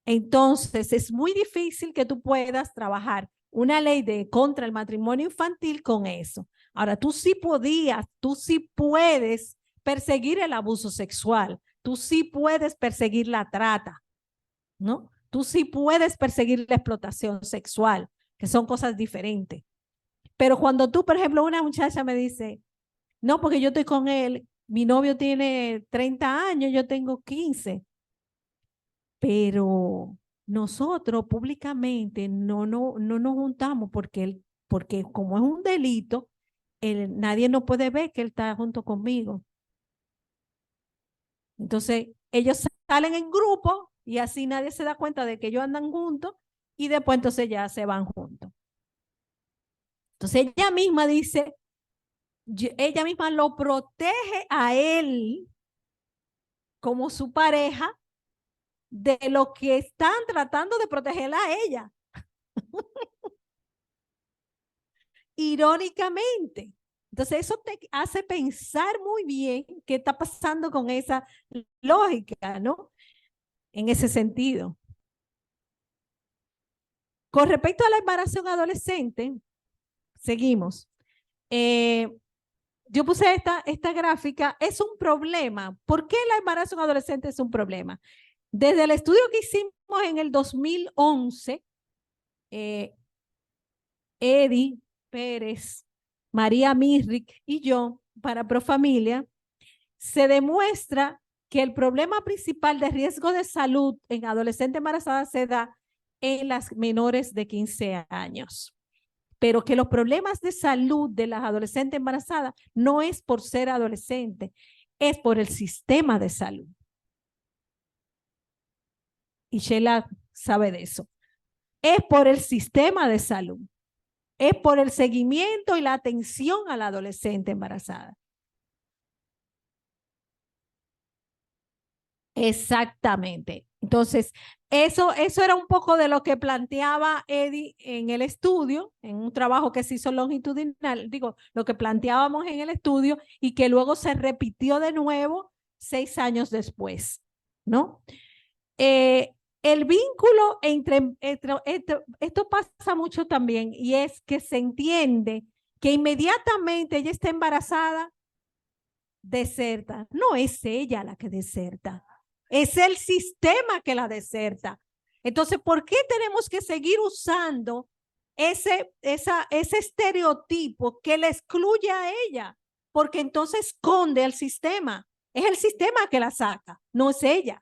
Entonces, es muy difícil que tú puedas trabajar una ley contra el matrimonio infantil con eso. Ahora, tú sí puedes perseguir el abuso sexual, tú sí puedes perseguir la trata, ¿no? Tú sí puedes perseguir la explotación sexual, que son cosas diferentes. Pero cuando tú, por ejemplo, una muchacha me dice, no, porque yo estoy con él, mi novio tiene 30 años, yo tengo 15, pero nosotros públicamente no nos juntamos porque como es un delito, nadie no puede ver que él está junto conmigo. Entonces, ellos salen en grupo y así nadie se da cuenta de que ellos andan juntos y después entonces ya se van juntos. Entonces, ella misma dice, ella misma lo protege a él como su pareja de lo que están tratando de protegerla a ella. Irónicamente. Entonces, eso te hace pensar muy bien qué está pasando con esa lógica, ¿no? En ese sentido. Con respecto a la embarazo en adolescente, seguimos. Yo puse esta gráfica, es un problema. ¿Por qué el embarazo en adolescente es un problema? Desde el estudio que hicimos en el 2011, Eddie Pérez, María Mirrick y yo, para Profamilia, se demuestra que el problema principal de riesgo de salud en adolescentes embarazadas se da en las menores de 15 años. pero que los problemas de salud de las adolescentes embarazadas no es por ser adolescente, es por el sistema de salud. Y Sheila sabe de eso. Es por el sistema de salud. Es por el seguimiento y la atención a la adolescente embarazada. Exactamente. Entonces, eso era un poco de lo que planteaba Eddie en el estudio, en un trabajo que se hizo longitudinal, digo, lo que planteábamos en el estudio y que luego se repitió de nuevo 6 años después, ¿no? El vínculo esto pasa mucho también, y es que se entiende que inmediatamente ella está embarazada, deserta. No es ella la que deserta, es el sistema que la deserta. Entonces, ¿por qué tenemos que seguir usando ese estereotipo que le excluye a ella? Porque entonces esconde al sistema. Es el sistema que la saca, no es ella.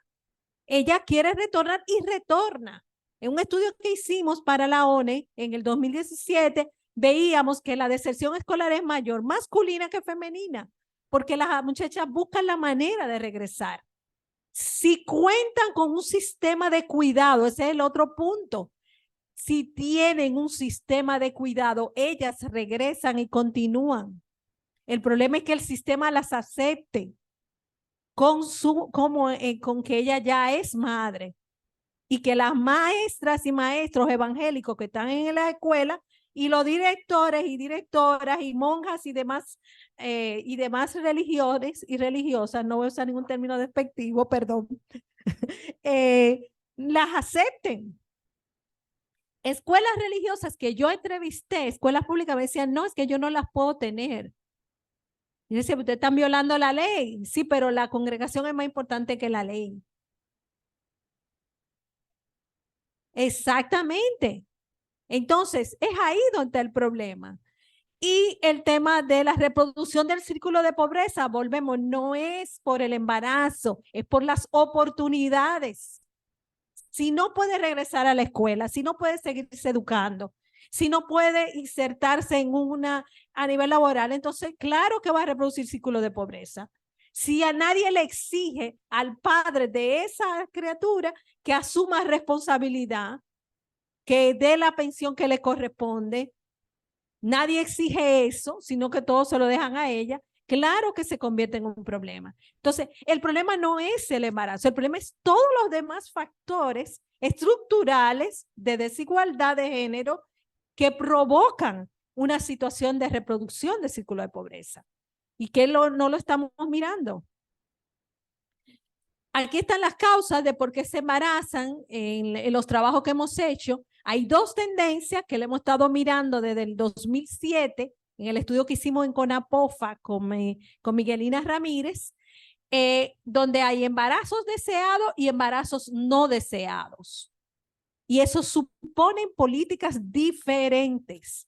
Ella quiere retornar y retorna. En un estudio que hicimos para la ONE en el 2017, veíamos que la deserción escolar es mayor masculina que femenina, porque las muchachas buscan la manera de regresar. Si cuentan con un sistema de cuidado, ese es el otro punto. Si tienen un sistema de cuidado, ellas regresan y continúan. El problema es que el sistema las acepte con que ella ya es madre, y que las maestras y maestros evangélicos que están en la escuela y los directores y directoras y monjas y demás religiones y religiosas, no voy a usar ningún término despectivo, perdón, las acepten. Escuelas religiosas que yo entrevisté, escuelas públicas, me decían, no, es que yo no las puedo tener. Y decía, ustedes están violando la ley. Sí, pero la congregación es más importante que la ley. Exactamente. Entonces, es ahí donde está el problema. Y el tema de la reproducción del círculo de pobreza, volvemos, no es por el embarazo, es por las oportunidades. Si no puede regresar a la escuela, si no puede seguirse educando, si no puede insertarse a nivel laboral, entonces claro que va a reproducir círculo de pobreza. Si a nadie le exige al padre de esa criatura que asuma responsabilidad, que dé la pensión que le corresponde, nadie exige eso, sino que todos se lo dejan a ella, claro que se convierte en un problema. Entonces, el problema no es el embarazo, el problema es todos los demás factores estructurales de desigualdad de género que provocan una situación de reproducción del círculo de pobreza y que no lo estamos mirando. Aquí están las causas de por qué se embarazan en los trabajos que hemos hecho. Hay 2 tendencias que le hemos estado mirando desde el 2007, en el estudio que hicimos en CONAPOFA con Miguelina Ramírez, donde hay embarazos deseados y embarazos no deseados. Y eso suponen políticas diferentes.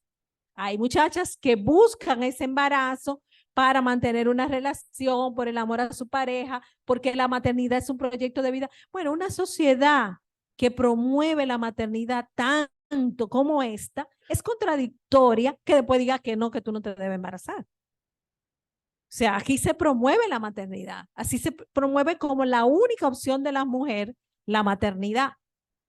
Hay muchachas que buscan ese embarazo para mantener una relación, por el amor a su pareja, porque la maternidad es un proyecto de vida. Bueno, una sociedad que promueve la maternidad tanto como esta, es contradictoria que después diga que no, que tú no te debes embarazar. O sea, aquí se promueve la maternidad, así se promueve como la única opción de la mujer, la maternidad,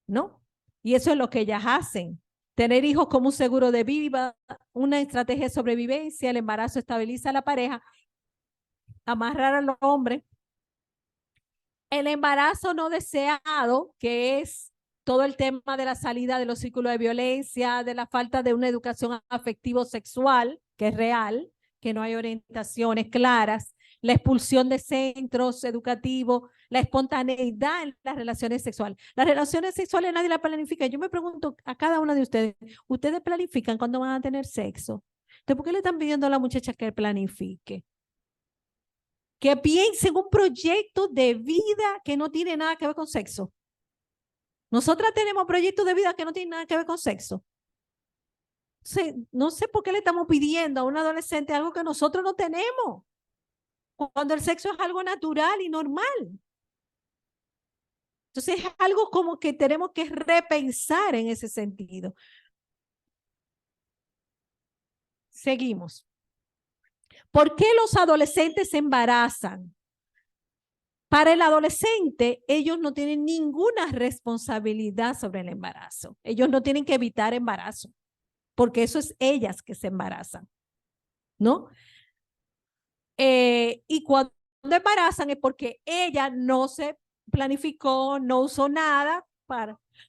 ¿no? Y eso es lo que ellas hacen. Tener hijos como un seguro de vida, una estrategia de sobrevivencia, el embarazo estabiliza a la pareja, amarrar al hombre. El embarazo no deseado, que es todo el tema de la salida de los círculos de violencia, de la falta de una educación afectivo-sexual, que es real, que no hay orientaciones claras, la expulsión de centros educativos, la espontaneidad en las relaciones sexuales. Las relaciones sexuales nadie las planifica. Yo me pregunto a cada una de ustedes, ¿ustedes planifican cuándo van a tener sexo? Entonces, ¿por qué le están pidiendo a la muchacha que planifique? Que piense en un proyecto de vida que no tiene nada que ver con sexo. Nosotras tenemos proyectos de vida que no tienen nada que ver con sexo. No sé por qué le estamos pidiendo a un adolescente algo que nosotros no tenemos, cuando el sexo es algo natural y normal. Entonces es algo como que tenemos que repensar en ese sentido. Seguimos. ¿Por qué los adolescentes se embarazan? Para el adolescente, ellos no tienen ninguna responsabilidad sobre el embarazo. Ellos no tienen que evitar embarazo, porque eso es ellas que se embarazan, ¿no? Y cuando embarazan es porque ella no se planificó, no usó nada,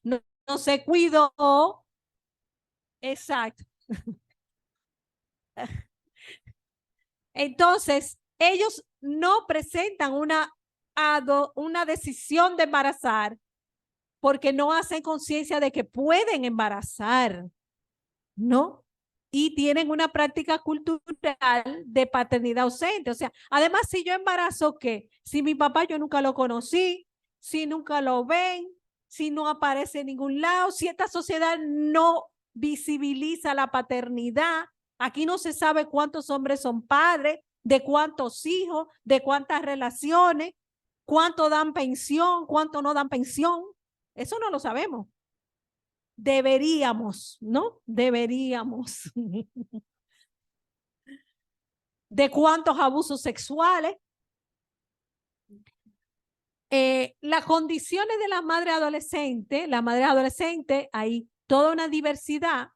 no se cuidó. Exacto. Entonces, ellos no presentan una decisión de embarazar porque no hacen conciencia de que pueden embarazar, ¿no? Y tienen una práctica cultural de paternidad ausente. O sea, además, si yo embarazo, ¿qué? Si mi papá yo nunca lo conocí, si nunca lo ven, si no aparece en ningún lado, si esta sociedad no visibiliza la paternidad, aquí no se sabe cuántos hombres son padres, de cuántos hijos, de cuántas relaciones, cuánto dan pensión, cuánto no dan pensión. Eso no lo sabemos. Deberíamos, ¿no? Deberíamos. De cuántos abusos sexuales. Las condiciones de la madre adolescente, hay toda una diversidad.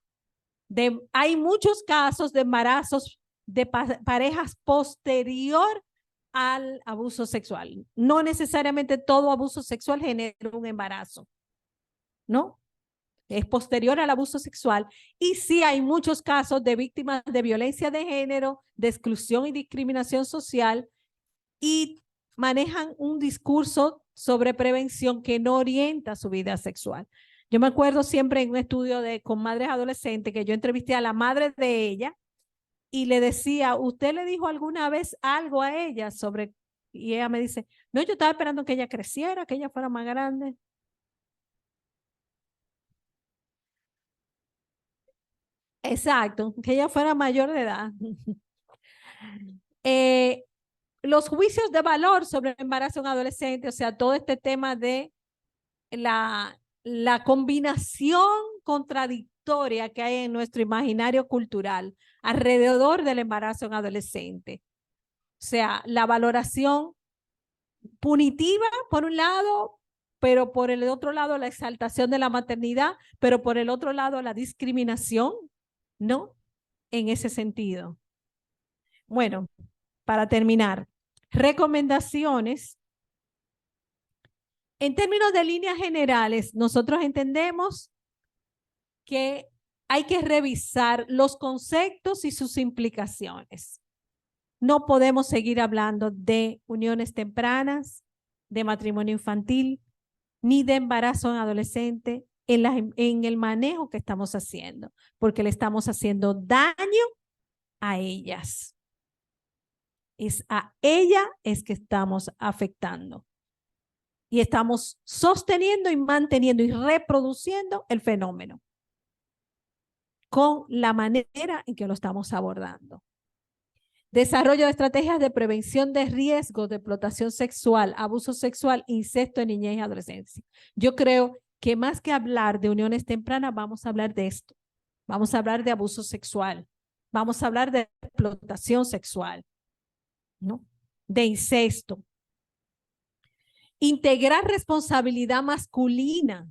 Hay muchos casos de embarazos de parejas posterior al abuso sexual. No necesariamente todo abuso sexual genera un embarazo, ¿no? Es posterior al abuso sexual. Y sí hay muchos casos de víctimas de violencia de género, de exclusión y discriminación social, y manejan un discurso sobre prevención que no orienta su vida sexual. Yo me acuerdo siempre en un estudio con madres adolescentes que yo entrevisté a la madre de ella y le decía, ¿usted le dijo alguna vez algo a ella sobre? Y ella me dice, no, yo estaba esperando que ella creciera, que ella fuera más grande. Exacto, que ella fuera mayor de edad. Los juicios de valor sobre el embarazo en adolescente, o sea, todo este tema de la combinación contradictoria que hay en nuestro imaginario cultural alrededor del embarazo en adolescente. O sea, la valoración punitiva por un lado, pero por el otro lado la exaltación de la maternidad, pero por el otro lado la discriminación, ¿no? En ese sentido. Bueno, para terminar, recomendaciones. En términos de líneas generales, nosotros entendemos que hay que revisar los conceptos y sus implicaciones. No podemos seguir hablando de uniones tempranas, de matrimonio infantil, ni de embarazo en adolescente en el manejo que estamos haciendo, porque le estamos haciendo daño a ellas. Es a ella es que estamos afectando. Y estamos sosteniendo y manteniendo y reproduciendo el fenómeno con la manera en que lo estamos abordando. Desarrollo de estrategias de prevención de riesgos de explotación sexual, abuso sexual, incesto en niñez y adolescencia. Yo creo que más que hablar de uniones tempranas, vamos a hablar de esto. Vamos a hablar de abuso sexual. Vamos a hablar de explotación sexual, ¿no? De incesto. Integrar responsabilidad masculina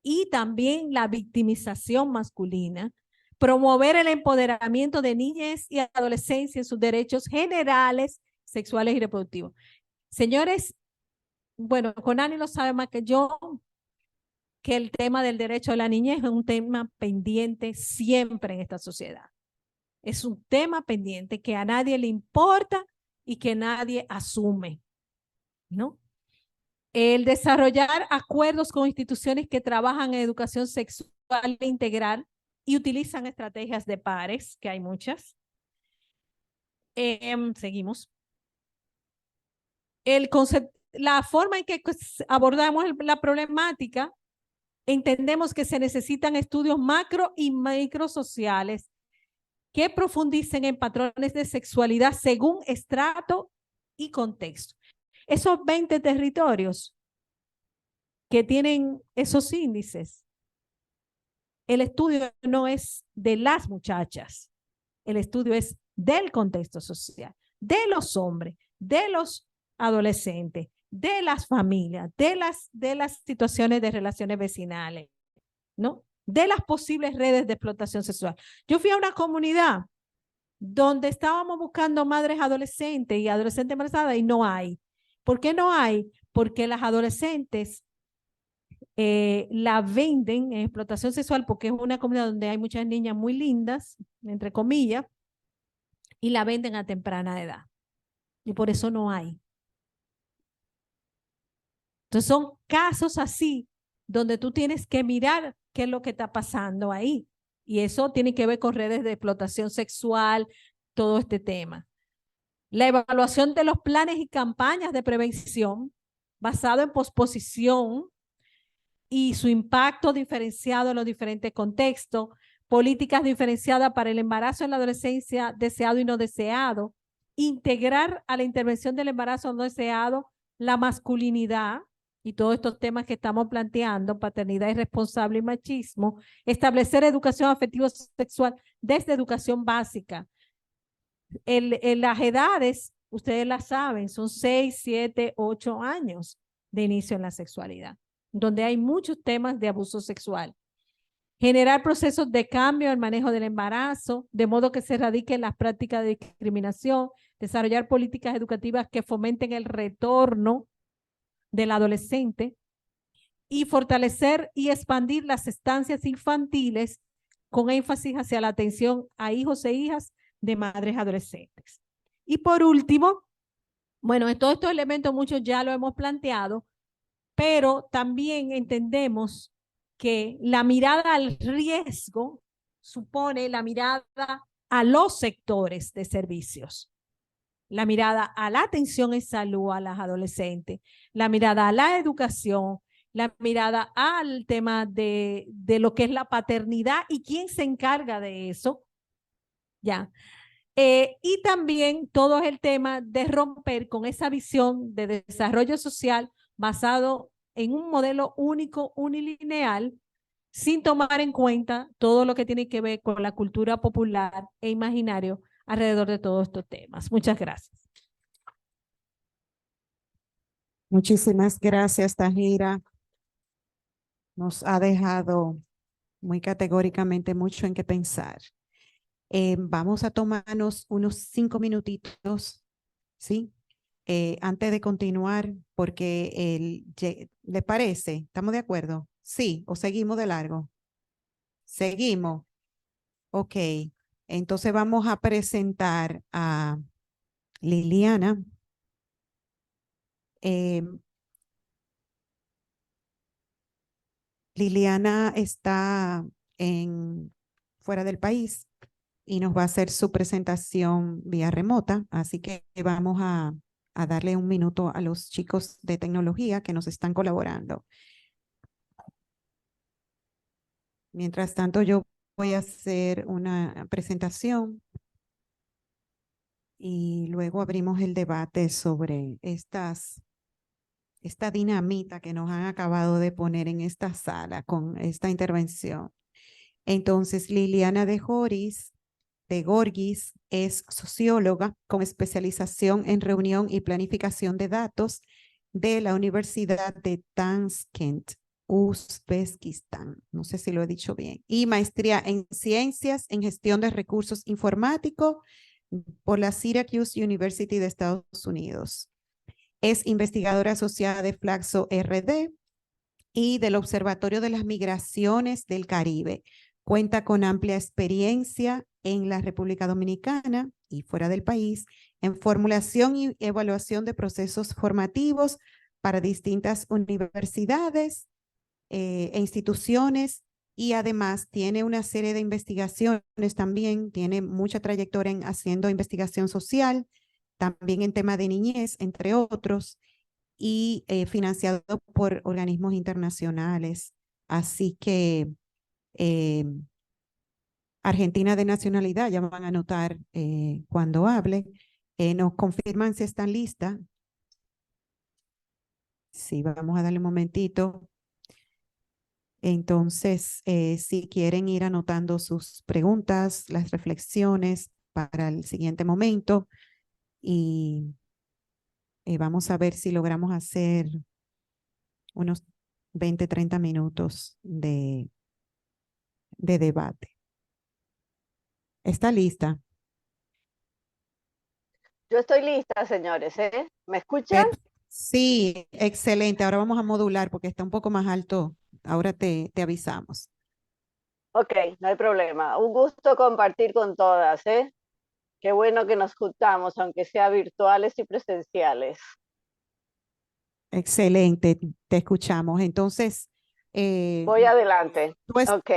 y también la victimización masculina, promover el empoderamiento de niñas y adolescencia en sus derechos generales, sexuales y reproductivos. Señores, bueno, Conani lo sabe más que yo, que el tema del derecho de la niñez es un tema pendiente siempre en esta sociedad. Es un tema pendiente que a nadie le importa y que nadie asume, ¿no? El desarrollar acuerdos con instituciones que trabajan en educación sexual integral y utilizan estrategias de pares, que hay muchas. Seguimos. La forma en que abordamos la problemática, entendemos que se necesitan estudios macro y microsociales que profundicen en patrones de sexualidad según estrato y contexto. Esos 20 territorios que tienen esos índices el estudio no es de las muchachas, el estudio es del contexto social, de los hombres, de los adolescentes, de las familias, de las situaciones de relaciones vecinales, ¿no? De las posibles redes de explotación sexual. Yo fui a una comunidad donde estábamos buscando madres adolescentes y adolescentes embarazadas y no hay. ¿Por qué no hay? Porque las adolescentes la venden en explotación sexual porque es una comunidad donde hay muchas niñas muy lindas, entre comillas, y la venden a temprana edad. Y por eso no hay. Entonces son casos así donde tú tienes que mirar qué es lo que está pasando ahí. Y eso tiene que ver con redes de explotación sexual, todo este tema. La evaluación de los planes y campañas de prevención basado en posposición y su impacto diferenciado en los diferentes contextos, políticas diferenciadas para el embarazo en la adolescencia deseado y no deseado, integrar a la intervención del embarazo no deseado la masculinidad y todos estos temas que estamos planteando, paternidad irresponsable y machismo, establecer educación afectivo-sexual desde educación básica. Las edades, ustedes las saben, son 6, 7, 8 años de inicio en la sexualidad, donde hay muchos temas de abuso sexual. Generar procesos de cambio en el manejo del embarazo, de modo que se erradiquen las prácticas de discriminación, desarrollar políticas educativas que fomenten el retorno del adolescente y fortalecer y expandir las estancias infantiles con énfasis hacia la atención a hijos e hijas de madres adolescentes. Y por último, bueno, en todos estos elementos muchos ya lo hemos planteado, pero también entendemos que la mirada al riesgo supone la mirada a los sectores de servicios, la mirada a la atención en salud a las adolescentes, la mirada a la educación, la mirada al tema de lo que es la paternidad y quién se encarga de eso, ¿ya? Y también todo el tema de romper con esa visión de desarrollo social basado en un modelo único, unilineal, sin tomar en cuenta todo lo que tiene que ver con la cultura popular e imaginario alrededor de todos estos temas. Muchas gracias. Muchísimas gracias, Tahira. Nos ha dejado muy categóricamente mucho en qué pensar. Vamos a tomarnos unos 5 minutitos, ¿sí? Antes de continuar, porque ¿le parece? ¿Estamos de acuerdo? Sí, o seguimos de largo. Seguimos. Ok, entonces vamos a presentar a Liliana. Liliana está fuera del país y nos va a hacer su presentación vía remota, así que vamos a darle un minuto a los chicos de tecnología que nos están colaborando. Mientras tanto, yo voy a hacer una presentación y luego abrimos el debate sobre esta dinamita que nos han acabado de poner en esta sala con esta intervención. Entonces, Liliana de Gorgis es socióloga con especialización en reunión y planificación de datos de la Universidad de Tashkent, Uzbekistán. No sé si lo he dicho bien. Y maestría en ciencias en gestión de recursos informáticos por la Syracuse University de Estados Unidos. Es investigadora asociada de Flaxo RD y del Observatorio de las Migraciones del Caribe. Cuenta con amplia experiencia en la República Dominicana y fuera del país en formulación y evaluación de procesos formativos para distintas universidades e instituciones, y además tiene una serie de investigaciones también, tiene mucha trayectoria en haciendo investigación social, también en tema de niñez, entre otros, y financiado por organismos internacionales. Así que Argentina de nacionalidad, ya van a notar cuando hable. Nos confirman si están listas. Sí, vamos a darle un momentito. Entonces, si quieren ir anotando sus preguntas, las reflexiones para el siguiente momento y vamos a ver si logramos hacer unos 20, 30 minutos de debate. ¿Está lista? Yo estoy lista, señores, ¿eh? ¿Me escuchan? Sí, excelente. Ahora vamos a modular porque está un poco más alto. Ahora te avisamos. Ok, no hay problema. Un gusto compartir con todas, ¿eh? Qué bueno que nos juntamos, aunque sea virtuales y presenciales. Excelente, te escuchamos. Entonces, Voy adelante. tú Ok.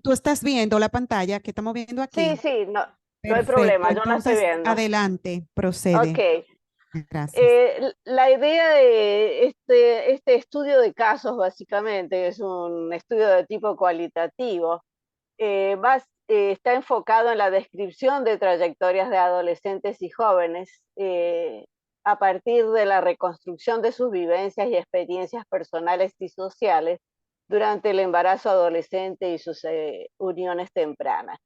tú estás viendo la pantalla que estamos viendo Sí, aquí. sí, no, no hay Perfecto. problema, yo la estoy Entonces, viendo. adelante, Ok. procede. Gracias. La idea de este estudio de casos, básicamente, es un estudio de tipo cualitativo. Está enfocado en la descripción de trayectorias de adolescentes y jóvenes a partir de la reconstrucción de sus vivencias y experiencias personales y sociales durante el embarazo adolescente y sus uniones tempranas.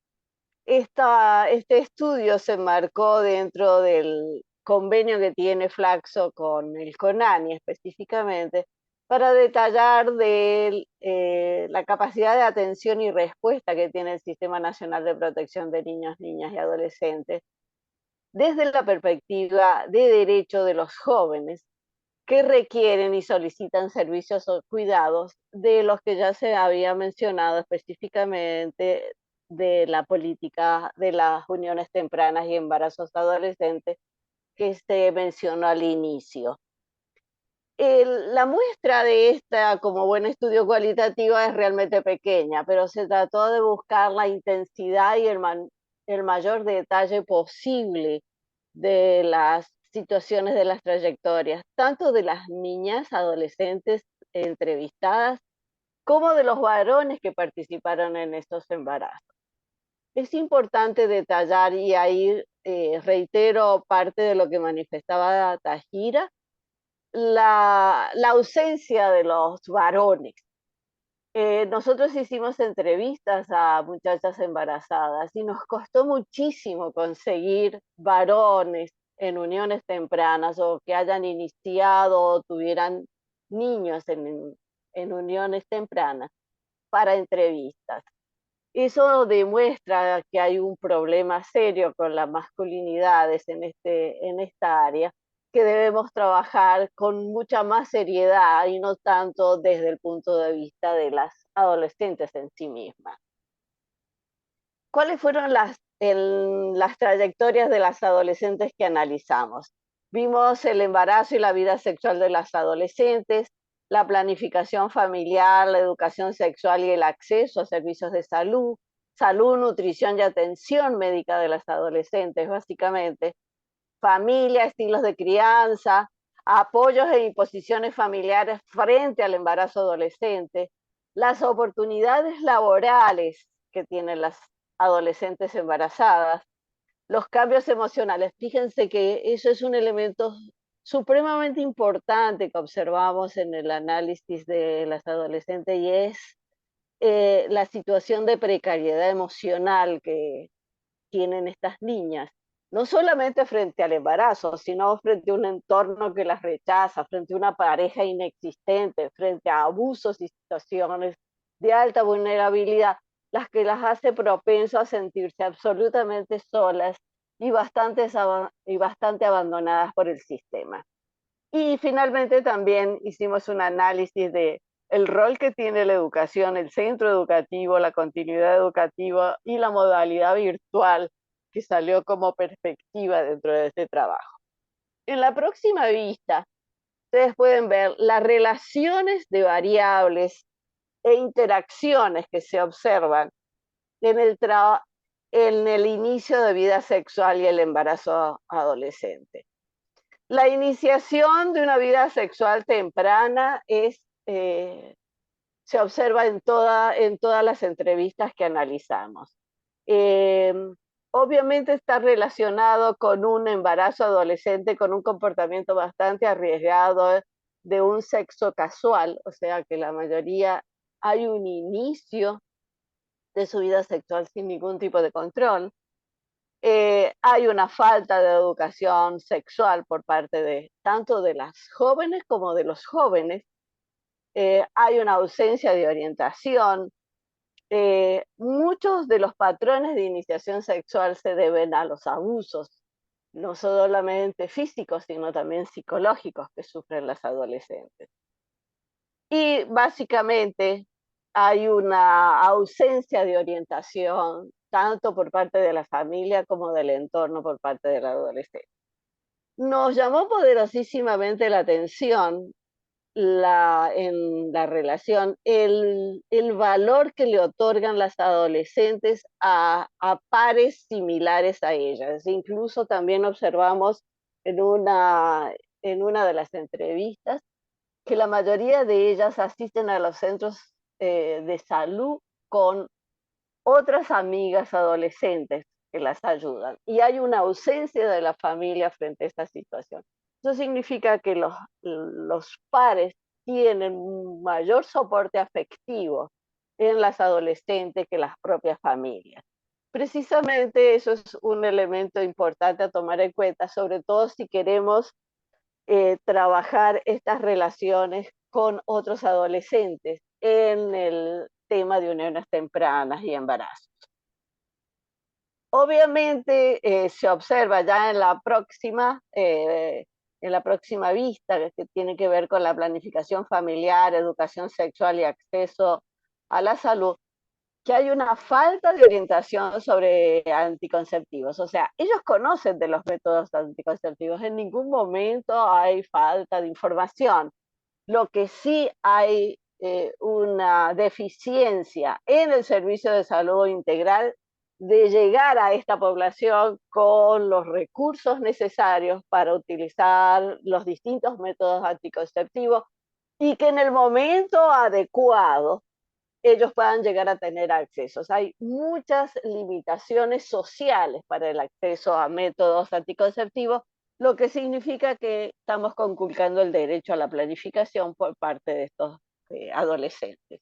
Este estudio se enmarcó dentro del convenio que tiene Flaxo con el CONANI específicamente, para detallar la capacidad de atención y respuesta que tiene el Sistema Nacional de Protección de Niños, Niñas y Adolescentes desde la perspectiva de derecho de los jóvenes que requieren y solicitan servicios o cuidados de los que ya se había mencionado específicamente de la política de las uniones tempranas y embarazos adolescentes que se mencionó al inicio. La muestra de esta como buen estudio cualitativo es realmente pequeña, pero se trató de buscar la intensidad y el mayor detalle posible de las situaciones de las trayectorias, tanto de las niñas, adolescentes entrevistadas, como de los varones que participaron en estos embarazos. Es importante detallar, y ahí reitero parte de lo que manifestaba Tajira, la ausencia de los varones. Nosotros hicimos entrevistas a muchachas embarazadas y nos costó muchísimo conseguir varones en uniones tempranas o que hayan iniciado o tuvieran niños en uniones tempranas para entrevistas. Eso demuestra que hay un problema serio con las masculinidades en esta área, que debemos trabajar con mucha más seriedad y no tanto desde el punto de vista de las adolescentes en sí mismas. ¿Cuáles fueron las trayectorias de las adolescentes que analizamos? Vimos el embarazo y la vida sexual de las adolescentes, la planificación familiar, la educación sexual y el acceso a servicios de salud, nutrición y atención médica de las adolescentes, básicamente, familia, estilos de crianza, apoyos e imposiciones familiares frente al embarazo adolescente, las oportunidades laborales que tienen las adolescentes embarazadas, los cambios emocionales. Fíjense que eso es un elemento supremamente importante que observamos en el análisis de las adolescentes, y es la situación de precariedad emocional que tienen estas niñas, no solamente frente al embarazo, sino frente a un entorno que las rechaza, frente a una pareja inexistente, frente a abusos y situaciones de alta vulnerabilidad, las que las hace propensas a sentirse absolutamente solas y bastante abandonadas por el sistema. Y finalmente también hicimos un análisis de el rol que tiene la educación, el centro educativo, la continuidad educativa y la modalidad virtual que salió como perspectiva dentro de este trabajo. En la próxima vista, ustedes pueden ver las relaciones de variables e interacciones que se observan en el inicio de vida sexual y el embarazo adolescente. La iniciación de una vida sexual temprana se observa en todas las entrevistas que analizamos. Obviamente está relacionado con un embarazo adolescente, con un comportamiento bastante arriesgado de un sexo casual, o sea que la mayoría hay un inicio de su vida sexual sin ningún tipo de control. Hay una falta de educación sexual por parte de tanto de las jóvenes como de los jóvenes. Hay una ausencia de orientación. Muchos de los patrones de iniciación sexual se deben a los abusos, no solamente físicos, sino también psicológicos que sufren las adolescentes. Y básicamente hay una ausencia de orientación, tanto por parte de la familia como del entorno por parte del adolescente. Nos llamó poderosísimamente la atención en la relación el valor que le otorgan las adolescentes a pares similares a ellas. Incluso también observamos en una de las entrevistas que la mayoría de ellas asisten a los centros de salud con otras amigas adolescentes que las ayudan. Y hay una ausencia de la familia frente a esta situación. Eso significa que los pares tienen un mayor soporte afectivo en las adolescentes que las propias familias. Precisamente eso es un elemento importante a tomar en cuenta, sobre todo si queremos trabajar estas relaciones con otros adolescentes en el tema de uniones tempranas y embarazos. Obviamente se observa ya en la próxima vista, que tiene que ver con la planificación familiar, educación sexual y acceso a la salud, que hay una falta de orientación sobre anticonceptivos. O sea, ellos conocen de los métodos anticonceptivos, en ningún momento hay falta de información. Lo que sí hay una deficiencia en el servicio de salud integral de llegar a esta población con los recursos necesarios para utilizar los distintos métodos anticonceptivos y que en el momento adecuado ellos puedan llegar a tener acceso. Hay muchas limitaciones sociales para el acceso a métodos anticonceptivos, lo que significa que estamos conculcando el derecho a la planificación por parte de estos adolescentes.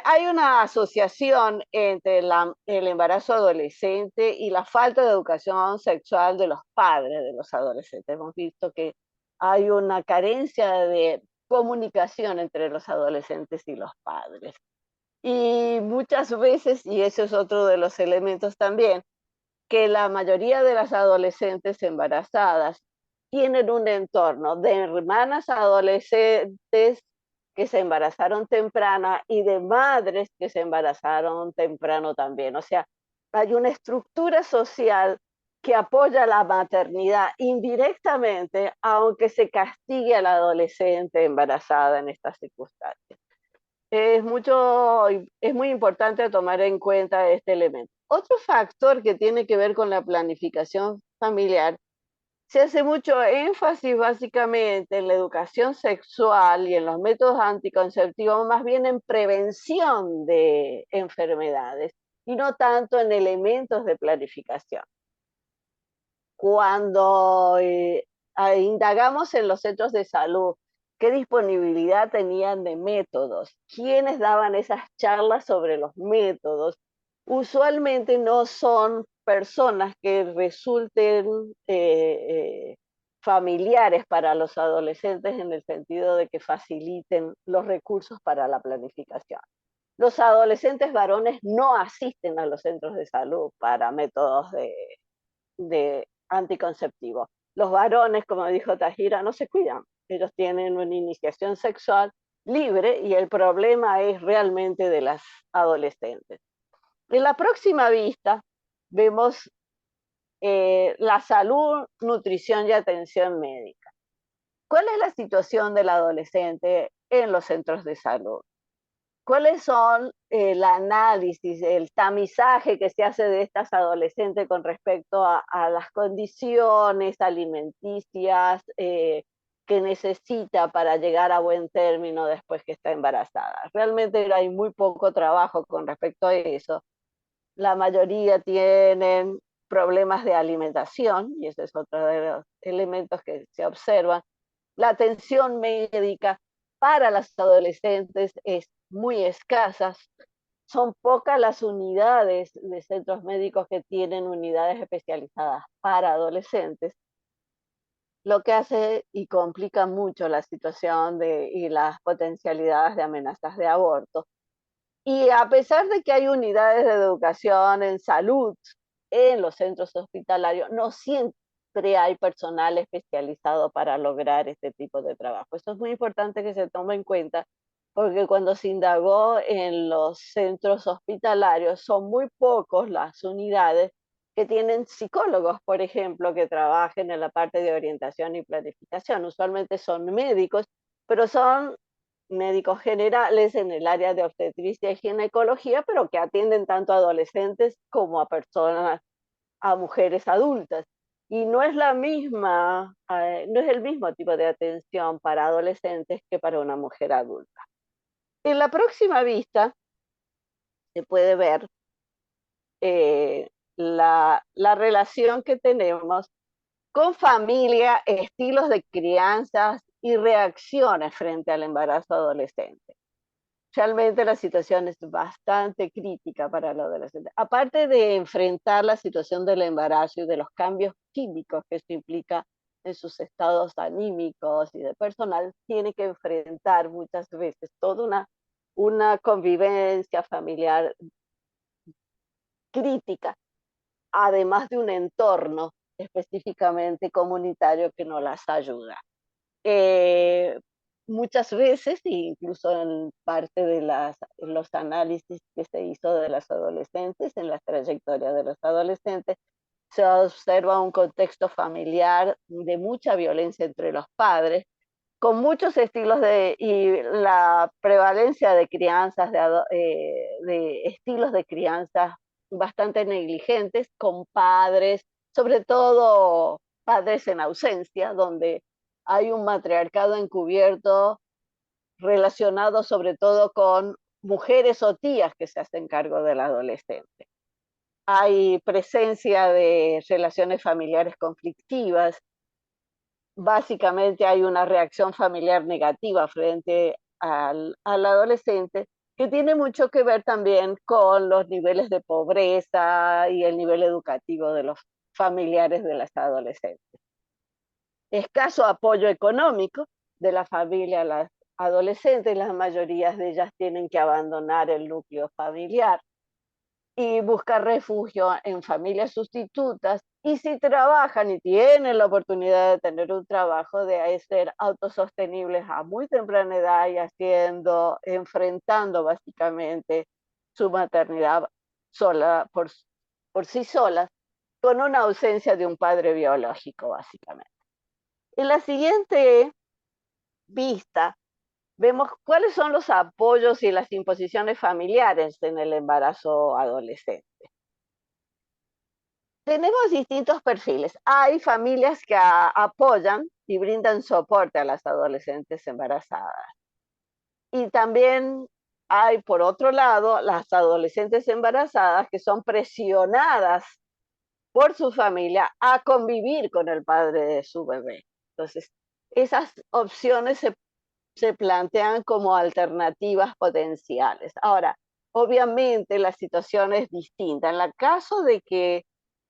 Hay una asociación entre el embarazo adolescente y la falta de educación sexual de los padres de los adolescentes. Hemos visto que hay una carencia de comunicación entre los adolescentes y los padres. Y muchas veces, y eso es otro de los elementos también, que la mayoría de las adolescentes embarazadas tienen un entorno de hermanas adolescentes que se embarazaron temprana y de madres que se embarazaron temprano también. O sea, hay una estructura social que apoya la maternidad indirectamente, aunque se castigue a la adolescente embarazada en estas circunstancias. Es muy importante tomar en cuenta este elemento. Otro factor que tiene que ver con la planificación familiar, se hace mucho énfasis básicamente en la educación sexual y en los métodos anticonceptivos, más bien en prevención de enfermedades y no tanto en elementos de planificación. Cuando indagamos en los centros de salud, ¿qué disponibilidad tenían de métodos? ¿Quiénes daban esas charlas sobre los métodos? Usualmente no son personas que resulten familiares para los adolescentes en el sentido de que faciliten los recursos para la planificación. Los adolescentes varones no asisten a los centros de salud para métodos de anticonceptivos. Los varones, como dijo Tajira, no se cuidan. Ellos tienen una iniciación sexual libre y el problema es realmente de las adolescentes. En la próxima vista vemos la salud, nutrición y atención médica. ¿Cuál es la situación del adolescente en los centros de salud? ¿Cuáles son el análisis, el tamizaje que se hace de estas adolescentes con respecto a las condiciones alimenticias que necesita para llegar a buen término después que está embarazada? Realmente hay muy poco trabajo con respecto a eso. La mayoría tienen problemas de alimentación, y ese es otro de los elementos que se observan. La atención médica para las adolescentes es muy escasa. Son pocas las unidades de centros médicos que tienen unidades especializadas para adolescentes, lo que hace y complica mucho la situación y las potencialidades de amenazas de aborto. Y a pesar de que hay unidades de educación en salud en los centros hospitalarios, no siempre hay personal especializado para lograr este tipo de trabajo. Esto es muy importante que se tome en cuenta, porque cuando se indagó en los centros hospitalarios, son muy pocos las unidades que tienen psicólogos, por ejemplo, que trabajen en la parte de orientación y planificación. Usualmente son médicos, pero son médicos generales en el área de obstetricia y ginecología, pero que atienden tanto a adolescentes como a personas, a mujeres adultas. Y no es la misma, no es el mismo tipo de atención para adolescentes que para una mujer adulta. En la próxima vista se puede ver la relación que tenemos con familia, estilos de crianzas y reacciones frente al embarazo adolescente. Realmente la situación es bastante crítica para el adolescente. Aparte de enfrentar la situación del embarazo y de los cambios químicos que esto implica en sus estados anímicos y de personal, tiene que enfrentar muchas veces toda una convivencia familiar crítica, además de un entorno específicamente comunitario que no las ayuda. Eh, Muchas veces, incluso en parte de los análisis que se hizo de las adolescentes, en la trayectoria de los adolescentes, se observa un contexto familiar de mucha violencia entre los padres, con muchos estilos y la prevalencia de crianzas, de estilos de crianza bastante negligentes, con padres, sobre todo padres en ausencia, donde hay un matriarcado encubierto relacionado sobre todo con mujeres o tías que se hacen cargo del adolescente. Hay presencia de relaciones familiares conflictivas. Básicamente hay una reacción familiar negativa frente al adolescente, que tiene mucho que ver también con los niveles de pobreza y el nivel educativo de los familiares de las adolescentes. Escaso apoyo económico de la familia a las adolescentes, la mayoría de ellas tienen que abandonar el núcleo familiar y buscar refugio en familias sustitutas, y si trabajan y tienen la oportunidad de tener un trabajo, de ser autosostenibles a muy temprana edad y enfrentando básicamente su maternidad sola, por sí solas, con una ausencia de un padre biológico, básicamente. En la siguiente vista, vemos cuáles son los apoyos y las imposiciones familiares en el embarazo adolescente. Tenemos distintos perfiles. Hay familias que apoyan y brindan soporte a las adolescentes embarazadas. Y también hay, por otro lado, las adolescentes embarazadas que son presionadas por su familia a convivir con el padre de su bebé. Entonces, esas opciones se plantean como alternativas potenciales. Ahora, obviamente la situación es distinta. En el caso de que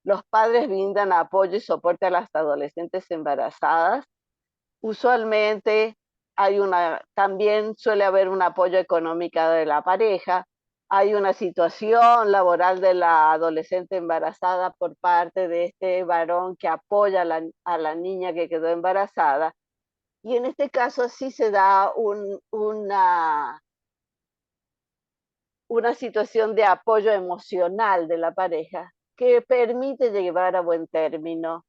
los padres brindan apoyo y soporte a las adolescentes embarazadas, usualmente también suele haber un apoyo económico de la pareja, hay una situación laboral de la adolescente embarazada por parte de este varón que apoya a la niña que quedó embarazada. Y en este caso sí se da una situación de apoyo emocional de la pareja que permite llevar a buen término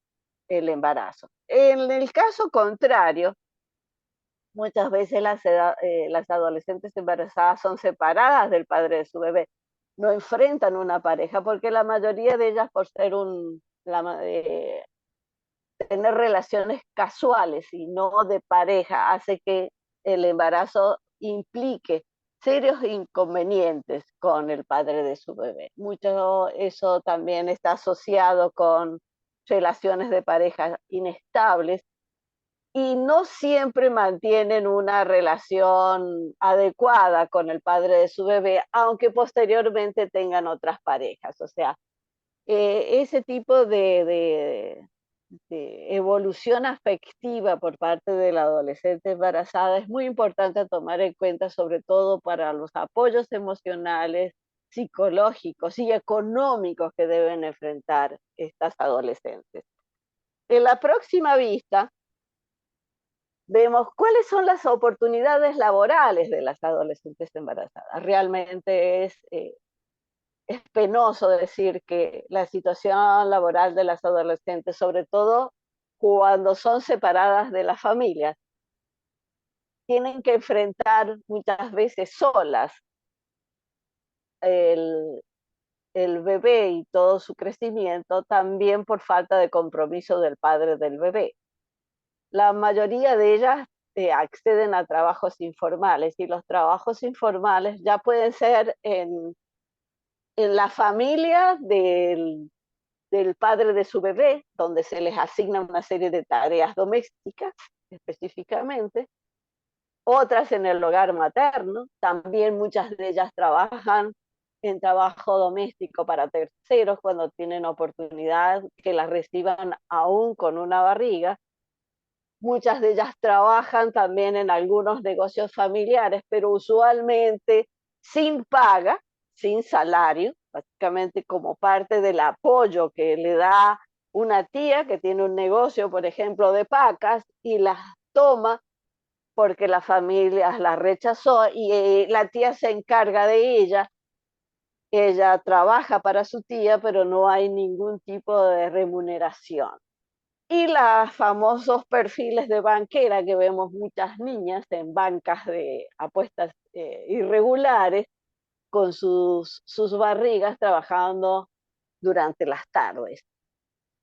el embarazo. En el caso contrario, muchas veces las adolescentes embarazadas son separadas del padre de su bebé, no enfrentan una pareja, porque la mayoría de ellas, por ser tener relaciones casuales y no de pareja, hace que el embarazo implique serios inconvenientes con el padre de su bebé. Mucho eso también está asociado con relaciones de pareja inestables, y no siempre mantienen una relación adecuada con el padre de su bebé, aunque posteriormente tengan otras parejas. O sea, ese tipo de evolución afectiva por parte de la adolescente embarazada es muy importante tomar en cuenta, sobre todo para los apoyos emocionales, psicológicos y económicos que deben enfrentar estas adolescentes. En la próxima vista, vemos cuáles son las oportunidades laborales de las adolescentes embarazadas. Realmente es penoso decir que la situación laboral de las adolescentes, sobre todo cuando son separadas de las familias, tienen que enfrentar muchas veces solas el, el bebé y todo su crecimiento, también por falta de compromiso del padre del bebé. La mayoría de ellas acceden a trabajos informales, y los trabajos informales ya pueden ser en la familia del padre de su bebé, donde se les asigna una serie de tareas domésticas específicamente, otras en el hogar materno. También muchas de ellas trabajan en trabajo doméstico para terceros cuando tienen oportunidad que las reciban aún con una barriga. Muchas de ellas trabajan también en algunos negocios familiares, pero usualmente sin paga, sin salario, básicamente como parte del apoyo que le da una tía que tiene un negocio, por ejemplo, de pacas, y las toma porque la familia la rechazó, y la tía se encarga de ella. Ella trabaja para su tía, pero no hay ningún tipo de remuneración. Y los famosos perfiles de banquera, que vemos muchas niñas en bancas de apuestas irregulares con sus barrigas trabajando durante las tardes.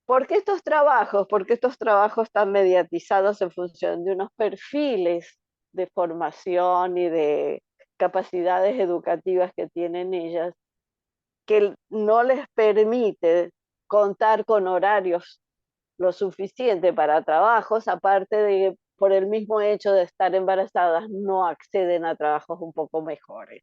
¿Por qué estos trabajos? Porque estos trabajos están mediatizados en función de unos perfiles de formación y de capacidades educativas que tienen ellas, que no les permite contar con horarios lo suficiente para trabajos, aparte de por el mismo hecho de estar embarazadas, no acceden a trabajos un poco mejores.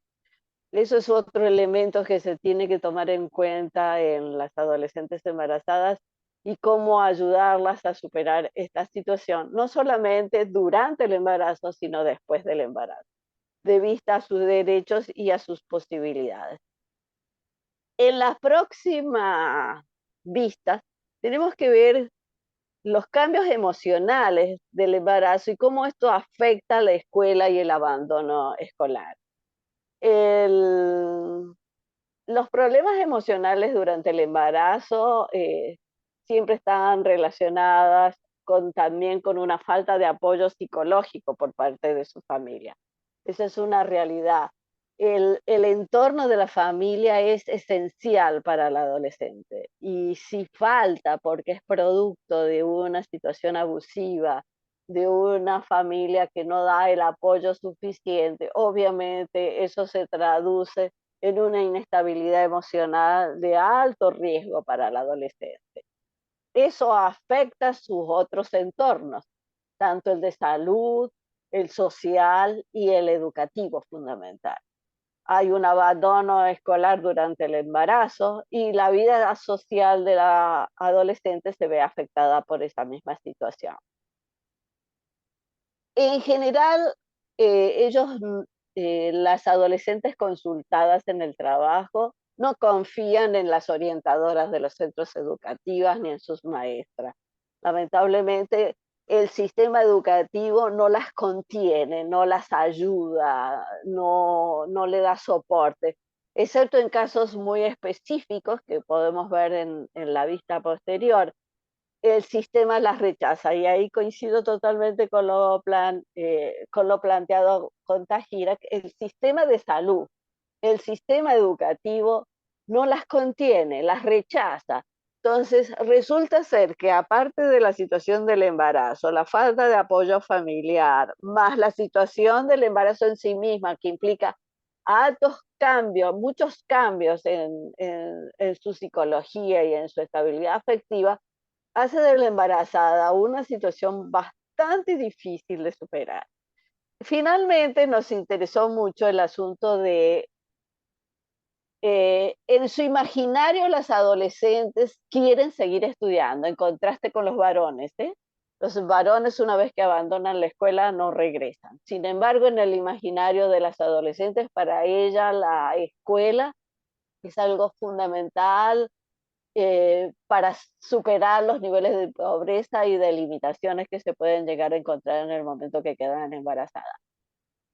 Eso es otro elemento que se tiene que tomar en cuenta en las adolescentes embarazadas, y cómo ayudarlas a superar esta situación, no solamente durante el embarazo, sino después del embarazo, de vista a sus derechos y a sus posibilidades. En las próximas vistas tenemos que ver los cambios emocionales del embarazo y cómo esto afecta a la escuela y el abandono escolar. Los problemas emocionales durante el embarazo siempre están relacionadas también con una falta de apoyo psicológico por parte de su familia. Esa es una realidad. El entorno de la familia es esencial para la adolescente, y si falta porque es producto de una situación abusiva, de una familia que no da el apoyo suficiente, obviamente eso se traduce en una inestabilidad emocional de alto riesgo para la adolescente. Eso afecta sus otros entornos, tanto el de salud, el social y el educativo fundamental. Hay un abandono escolar durante el embarazo, y la vida social de la adolescente se ve afectada por esa misma situación. En general, las adolescentes consultadas en el trabajo no confían en las orientadoras de los centros educativos ni en sus maestras. Lamentablemente, el sistema educativo no las contiene, no las ayuda, no le da soporte, excepto en casos muy específicos que podemos ver en la vista posterior. El sistema las rechaza, y ahí coincido totalmente con con lo planteado con Tahira. El sistema de salud, el sistema educativo no las contiene, las rechaza. Entonces, resulta ser que aparte de la situación del embarazo, la falta de apoyo familiar, más la situación del embarazo en sí misma, que implica altos cambios, muchos cambios en su psicología y en su estabilidad afectiva, hace de la embarazada una situación bastante bastante difícil de superar. Finalmente nos interesó mucho el asunto de, en su imaginario las adolescentes quieren seguir estudiando, en contraste con los varones, ¿eh? Los varones una vez que abandonan la escuela no regresan. Sin embargo, en el imaginario de las adolescentes, para ella la escuela es algo fundamental para superar los niveles de pobreza y de limitaciones que se pueden llegar a encontrar en el momento que quedan embarazadas.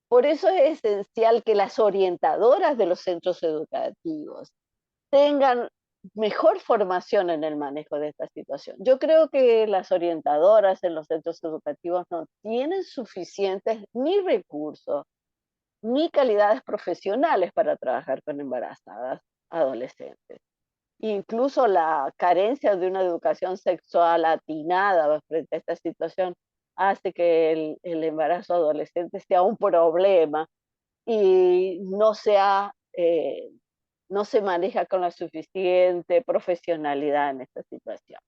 Por eso es esencial que las orientadoras de los centros educativos tengan mejor formación en el manejo de esta situación. Yo creo que las orientadoras en los centros educativos no tienen suficientes ni recursos ni calidades profesionales para trabajar con embarazadas adolescentes. Incluso la carencia de una educación sexual atinada frente a esta situación hace que el embarazo adolescente sea un problema y no se maneja con la suficiente profesionalidad en esta situación.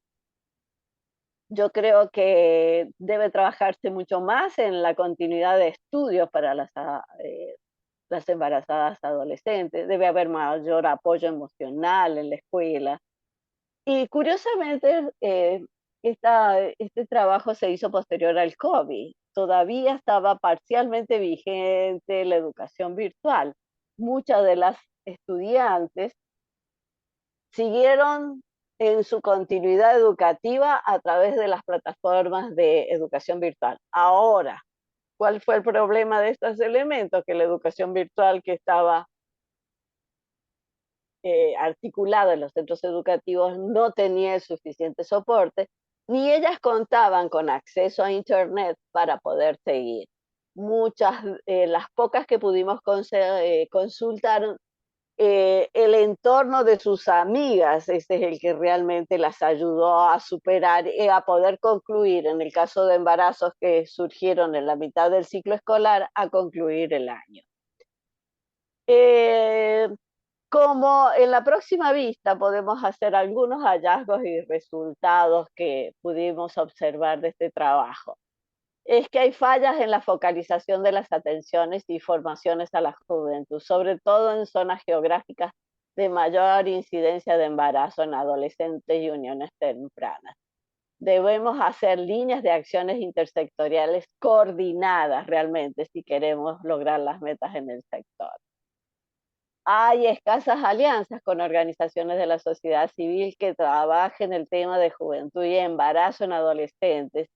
Yo creo que debe trabajarse mucho más en la continuidad de estudios para las embarazadas adolescentes. Debe haber mayor apoyo emocional en la escuela. Y curiosamente, este trabajo se hizo posterior al COVID. Todavía estaba parcialmente vigente la educación virtual. Muchas de las estudiantes siguieron en su continuidad educativa a través de las plataformas de educación virtual. Ahora, ¿cuál fue el problema de estos elementos? Que la educación virtual que estaba articulada en los centros educativos no tenía el suficiente soporte, ni ellas contaban con acceso a Internet para poder seguir. Las pocas que pudimos consultar, el entorno de sus amigas, ese es el que realmente las ayudó a superar y a poder concluir, en el caso de embarazos que surgieron en la mitad del ciclo escolar, a concluir el año. Como en la próxima vista podemos hacer algunos hallazgos y resultados que pudimos observar de este trabajo, es que hay fallas en la focalización de las atenciones y formaciones a la juventud, sobre todo en zonas geográficas de mayor incidencia de embarazo en adolescentes y uniones tempranas. Debemos hacer líneas de acciones intersectoriales coordinadas realmente si queremos lograr las metas en el sector. Hay escasas alianzas con organizaciones de la sociedad civil que trabajen el tema de juventud y embarazo en adolescentes,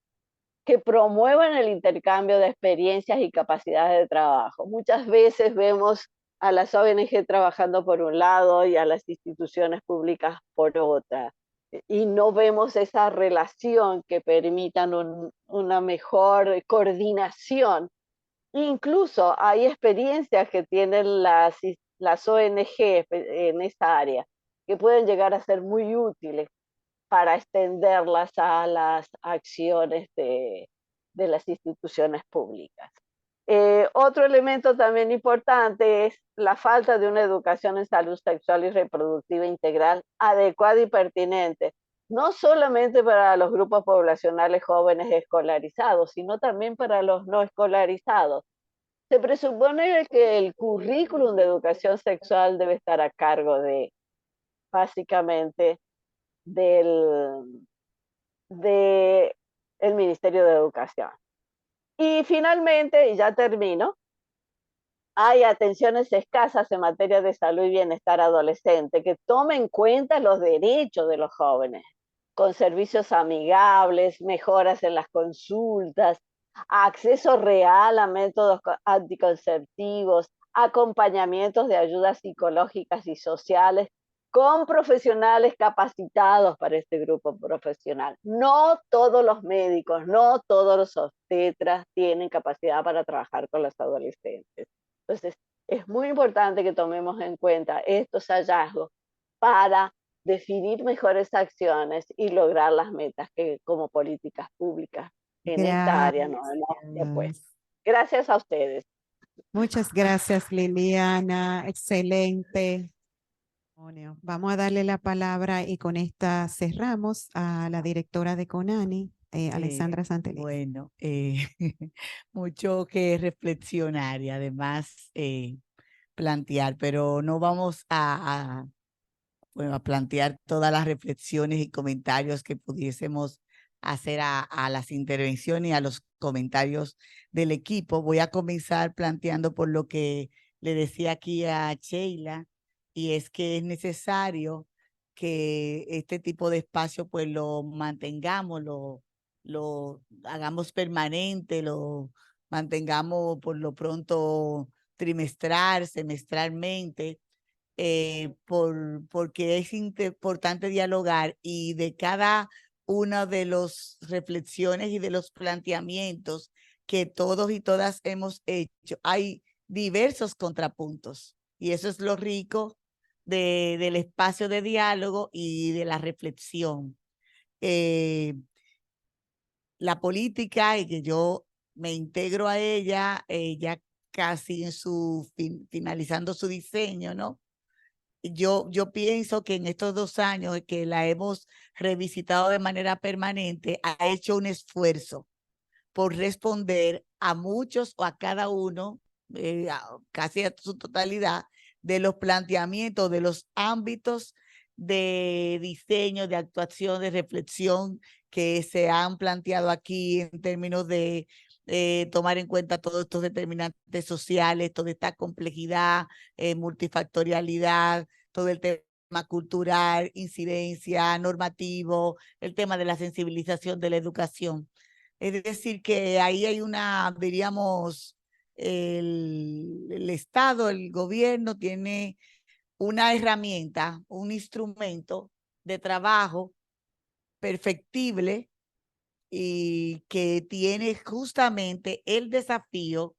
que promuevan el intercambio de experiencias y capacidades de trabajo. Muchas veces vemos a las ONG trabajando por un lado y a las instituciones públicas por otra, y no vemos esa relación que permitan una mejor coordinación. Incluso hay experiencias que tienen las ONG en esa área que pueden llegar a ser muy útiles para extenderlas a las acciones de las instituciones públicas. Otro elemento también importante es la falta de una educación en salud sexual y reproductiva integral adecuada y pertinente, no solamente para los grupos poblacionales jóvenes escolarizados, sino también para los no escolarizados. Se presupone que el currículum de educación sexual debe estar a cargo de, básicamente, del Ministerio de Educación. Y finalmente, y ya termino, hay atenciones escasas en materia de salud y bienestar adolescente que tomen en cuenta los derechos de los jóvenes, con servicios amigables, mejoras en las consultas, acceso real a métodos anticonceptivos, acompañamientos de ayudas psicológicas y sociales con profesionales capacitados para este grupo profesional. No todos los médicos, no todos los obstetras tienen capacidad para trabajar con los adolescentes. Entonces, es muy importante que tomemos en cuenta estos hallazgos para definir mejores acciones y lograr las metas que como políticas públicas en esta área nos hemos propuesto. Gracias a ustedes. Muchas gracias, Liliana. Excelente. Vamos a darle la palabra y con esta cerramos a la directora de CONANI, Alexandra Santeliz. Bueno, mucho que reflexionar y además plantear, pero no vamos bueno, a plantear todas las reflexiones y comentarios que pudiésemos hacer a las intervenciones y a los comentarios del equipo. Voy a comenzar planteando por lo que le decía aquí a Sheila, y es que es necesario que este tipo de espacio pues lo mantengamos, lo hagamos permanente, lo mantengamos por lo pronto trimestral, semestralmente, porque es importante dialogar y de cada una de las reflexiones y de los planteamientos que todos y todas hemos hecho, hay diversos contrapuntos y eso es lo rico del espacio de diálogo y de la reflexión. La política, y que yo me integro a ella, ya casi en finalizando su diseño, ¿no? Yo pienso que en estos 2 años que la hemos revisitado de manera permanente, ha hecho un esfuerzo por responder a muchos o a cada uno, casi a su totalidad, de los planteamientos, de los ámbitos de diseño, de actuación, de reflexión que se han planteado aquí en términos de tomar en cuenta todos estos determinantes sociales, toda esta complejidad, multifactorialidad, todo el tema cultural, incidencia, normativo, el tema de la sensibilización de la educación. Es decir, que ahí hay una, diríamos, el Estado, el gobierno tiene una herramienta, un instrumento de trabajo perfectible y que tiene justamente el desafío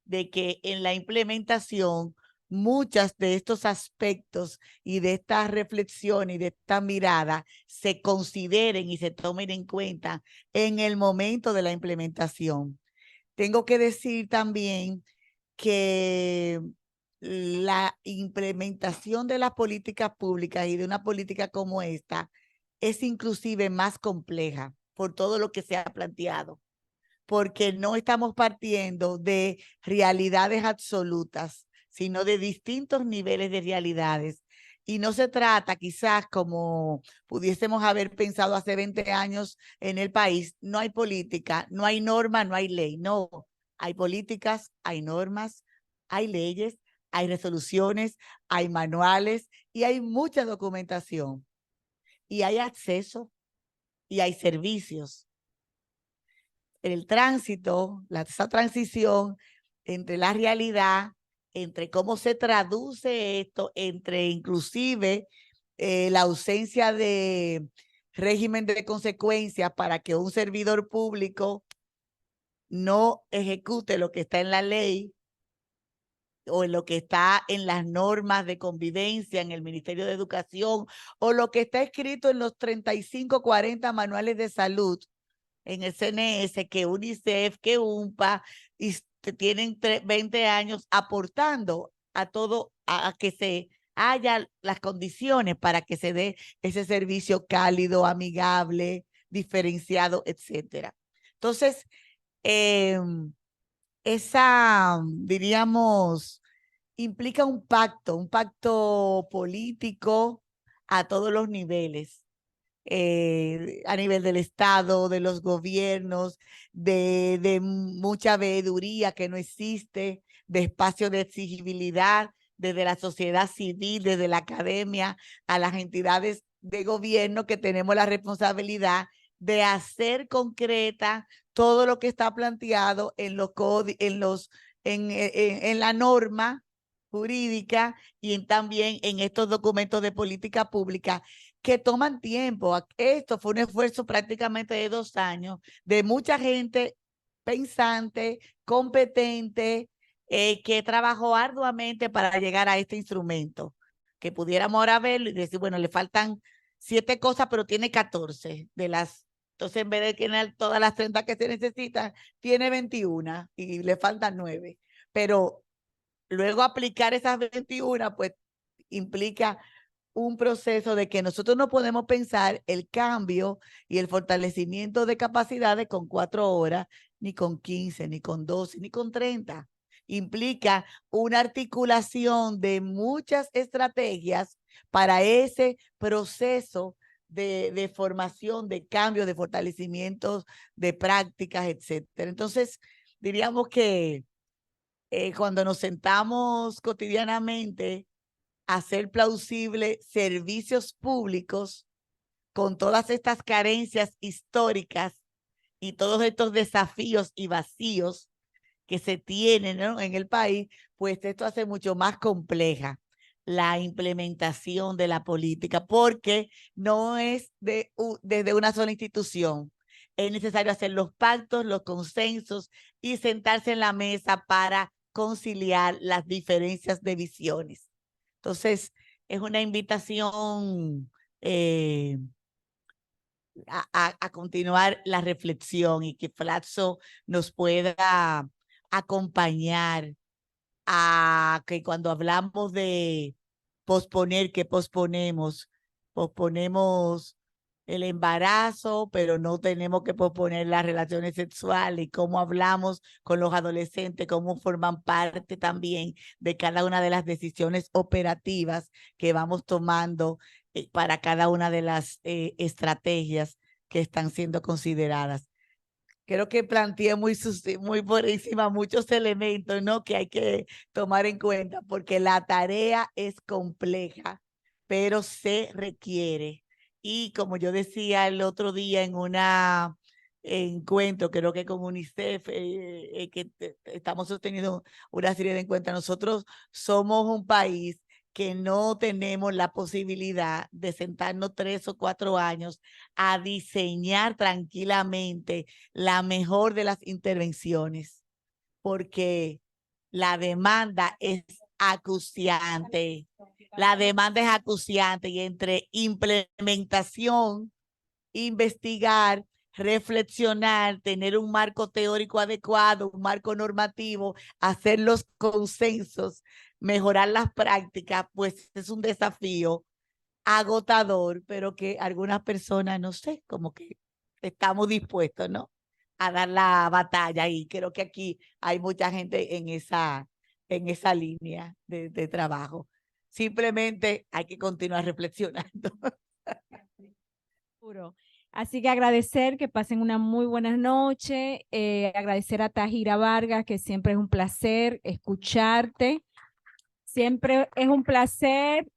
de que en la implementación muchas de estos aspectos y de esta reflexión y de esta mirada se consideren y se tomen en cuenta en el momento de la implementación. Tengo que decir también que la implementación de las políticas públicas y de una política como esta es inclusive más compleja por todo lo que se ha planteado, porque no estamos partiendo de realidades absolutas, sino de distintos niveles de realidades. Y no se trata quizás como pudiésemos haber pensado hace 20 años en el país, no hay política, no hay norma, no hay ley. No, hay políticas, hay normas, hay leyes, hay resoluciones, hay manuales y hay mucha documentación. Y hay acceso y hay servicios. El tránsito, esa transición entre la realidad, entre cómo se traduce esto, entre inclusive la ausencia de régimen de consecuencias para que un servidor público no ejecute lo que está en la ley o en lo que está en las normas de convivencia en el Ministerio de Educación o lo que está escrito en los 35, 40 manuales de salud en el CNS, que UNICEF, que UNPA, y tienen 20 años aportando a todo, a que se haya las condiciones para que se dé ese servicio cálido, amigable, diferenciado, etcétera. Entonces, esa, diríamos, implica un pacto político a todos los niveles. A nivel del Estado, de los gobiernos, de mucha veeduría que no existe, de espacio de exigibilidad desde la sociedad civil, desde la academia, a las entidades de gobierno que tenemos la responsabilidad de hacer concreta todo lo que está planteado en la norma jurídica y también en estos documentos de política pública que toman tiempo. Esto fue un esfuerzo prácticamente de 2 años de mucha gente pensante, competente, que trabajó arduamente para llegar a este instrumento, que pudiéramos ahora verlo y decir, bueno, le faltan 7 cosas, pero tiene 14 de las. Entonces, en vez de tener todas las 30 que se necesitan, tiene 21 y le faltan 9. Pero luego aplicar esas 21, pues, implica un proceso de que nosotros no podemos pensar el cambio y el fortalecimiento de capacidades con 4 horas, ni con 15, ni con 12, ni con 30. Implica una articulación de muchas estrategias para ese proceso de formación, de cambio, de fortalecimientos, de prácticas, etcétera. Entonces, diríamos que cuando nos sentamos cotidianamente a hacer plausible servicios públicos con todas estas carencias históricas y todos estos desafíos y vacíos que se tienen, ¿no?, en el país, pues esto hace mucho más compleja la implementación de la política, porque no es desde una sola institución. Es necesario hacer los pactos, los consensos y sentarse en la mesa para conciliar las diferencias de visiones. Entonces, es una invitación a continuar la reflexión y que Flaxo nos pueda acompañar a que cuando hablamos de posponer, que posponemos el embarazo, pero no tenemos que posponer las relaciones sexuales y cómo hablamos con los adolescentes, cómo forman parte también de cada una de las decisiones operativas que vamos tomando para cada una de las estrategias que están siendo consideradas. Creo que planteé muy por encima muchos elementos, ¿no?, que hay que tomar en cuenta, porque la tarea es compleja, pero se requiere. Y como yo decía el otro día en un encuentro, creo que con UNICEF, que estamos sosteniendo una serie de encuentros, nosotros somos un país que no tenemos la posibilidad de sentarnos 3 o 4 años a diseñar tranquilamente la mejor de las intervenciones, porque la demanda es acuciante. La demanda es acuciante y entre implementación, investigar, reflexionar, tener un marco teórico adecuado, un marco normativo, hacer los consensos, mejorar las prácticas, pues es un desafío agotador, pero que algunas personas, no sé, como que estamos dispuestos, ¿no?, a dar la batalla, y creo que aquí hay mucha gente en esa línea de trabajo. Simplemente hay que continuar reflexionando. Así que agradecer, que pasen una muy buena noche, agradecer a Tajira Vargas, que siempre es un placer escucharte, siempre es un placer,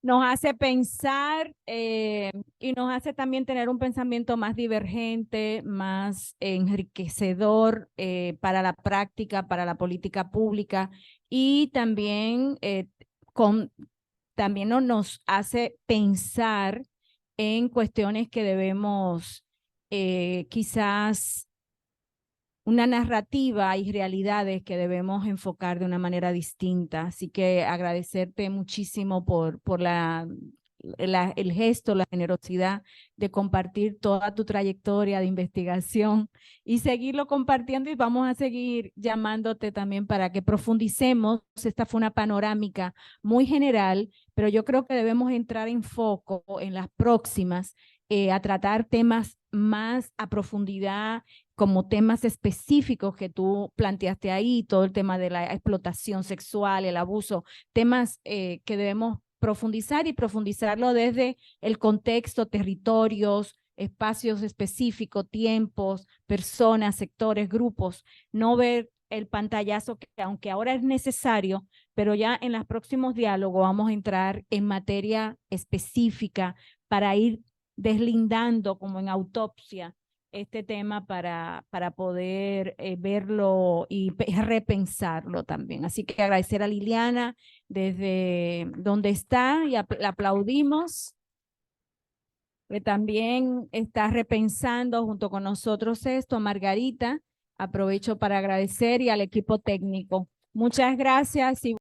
nos hace pensar y nos hace también tener un pensamiento más divergente, más enriquecedor para la práctica, para la política pública, y también, también nos hace pensar en cuestiones que debemos quizás una narrativa y realidades que debemos enfocar de una manera distinta. Así que agradecerte muchísimo por el gesto, la generosidad de compartir toda tu trayectoria de investigación y seguirlo compartiendo, y vamos a seguir llamándote también para que profundicemos. Esta fue una panorámica muy general, pero yo creo que debemos entrar en foco en las próximas a tratar temas más a profundidad, como temas específicos que tú planteaste ahí, todo el tema de la explotación sexual, el abuso, temas que debemos profundizar y profundizarlo desde el contexto, territorios, espacios específicos, tiempos, personas, sectores, grupos, no ver el pantallazo que aunque ahora es necesario, pero ya en los próximos diálogos vamos a entrar en materia específica para ir deslindando como en autopsia este tema para poder verlo y repensarlo también. Así que agradecer a Liliana desde donde está y la aplaudimos, que también está repensando junto con nosotros esto. A Margarita, aprovecho para agradecer, y al equipo técnico. Muchas gracias y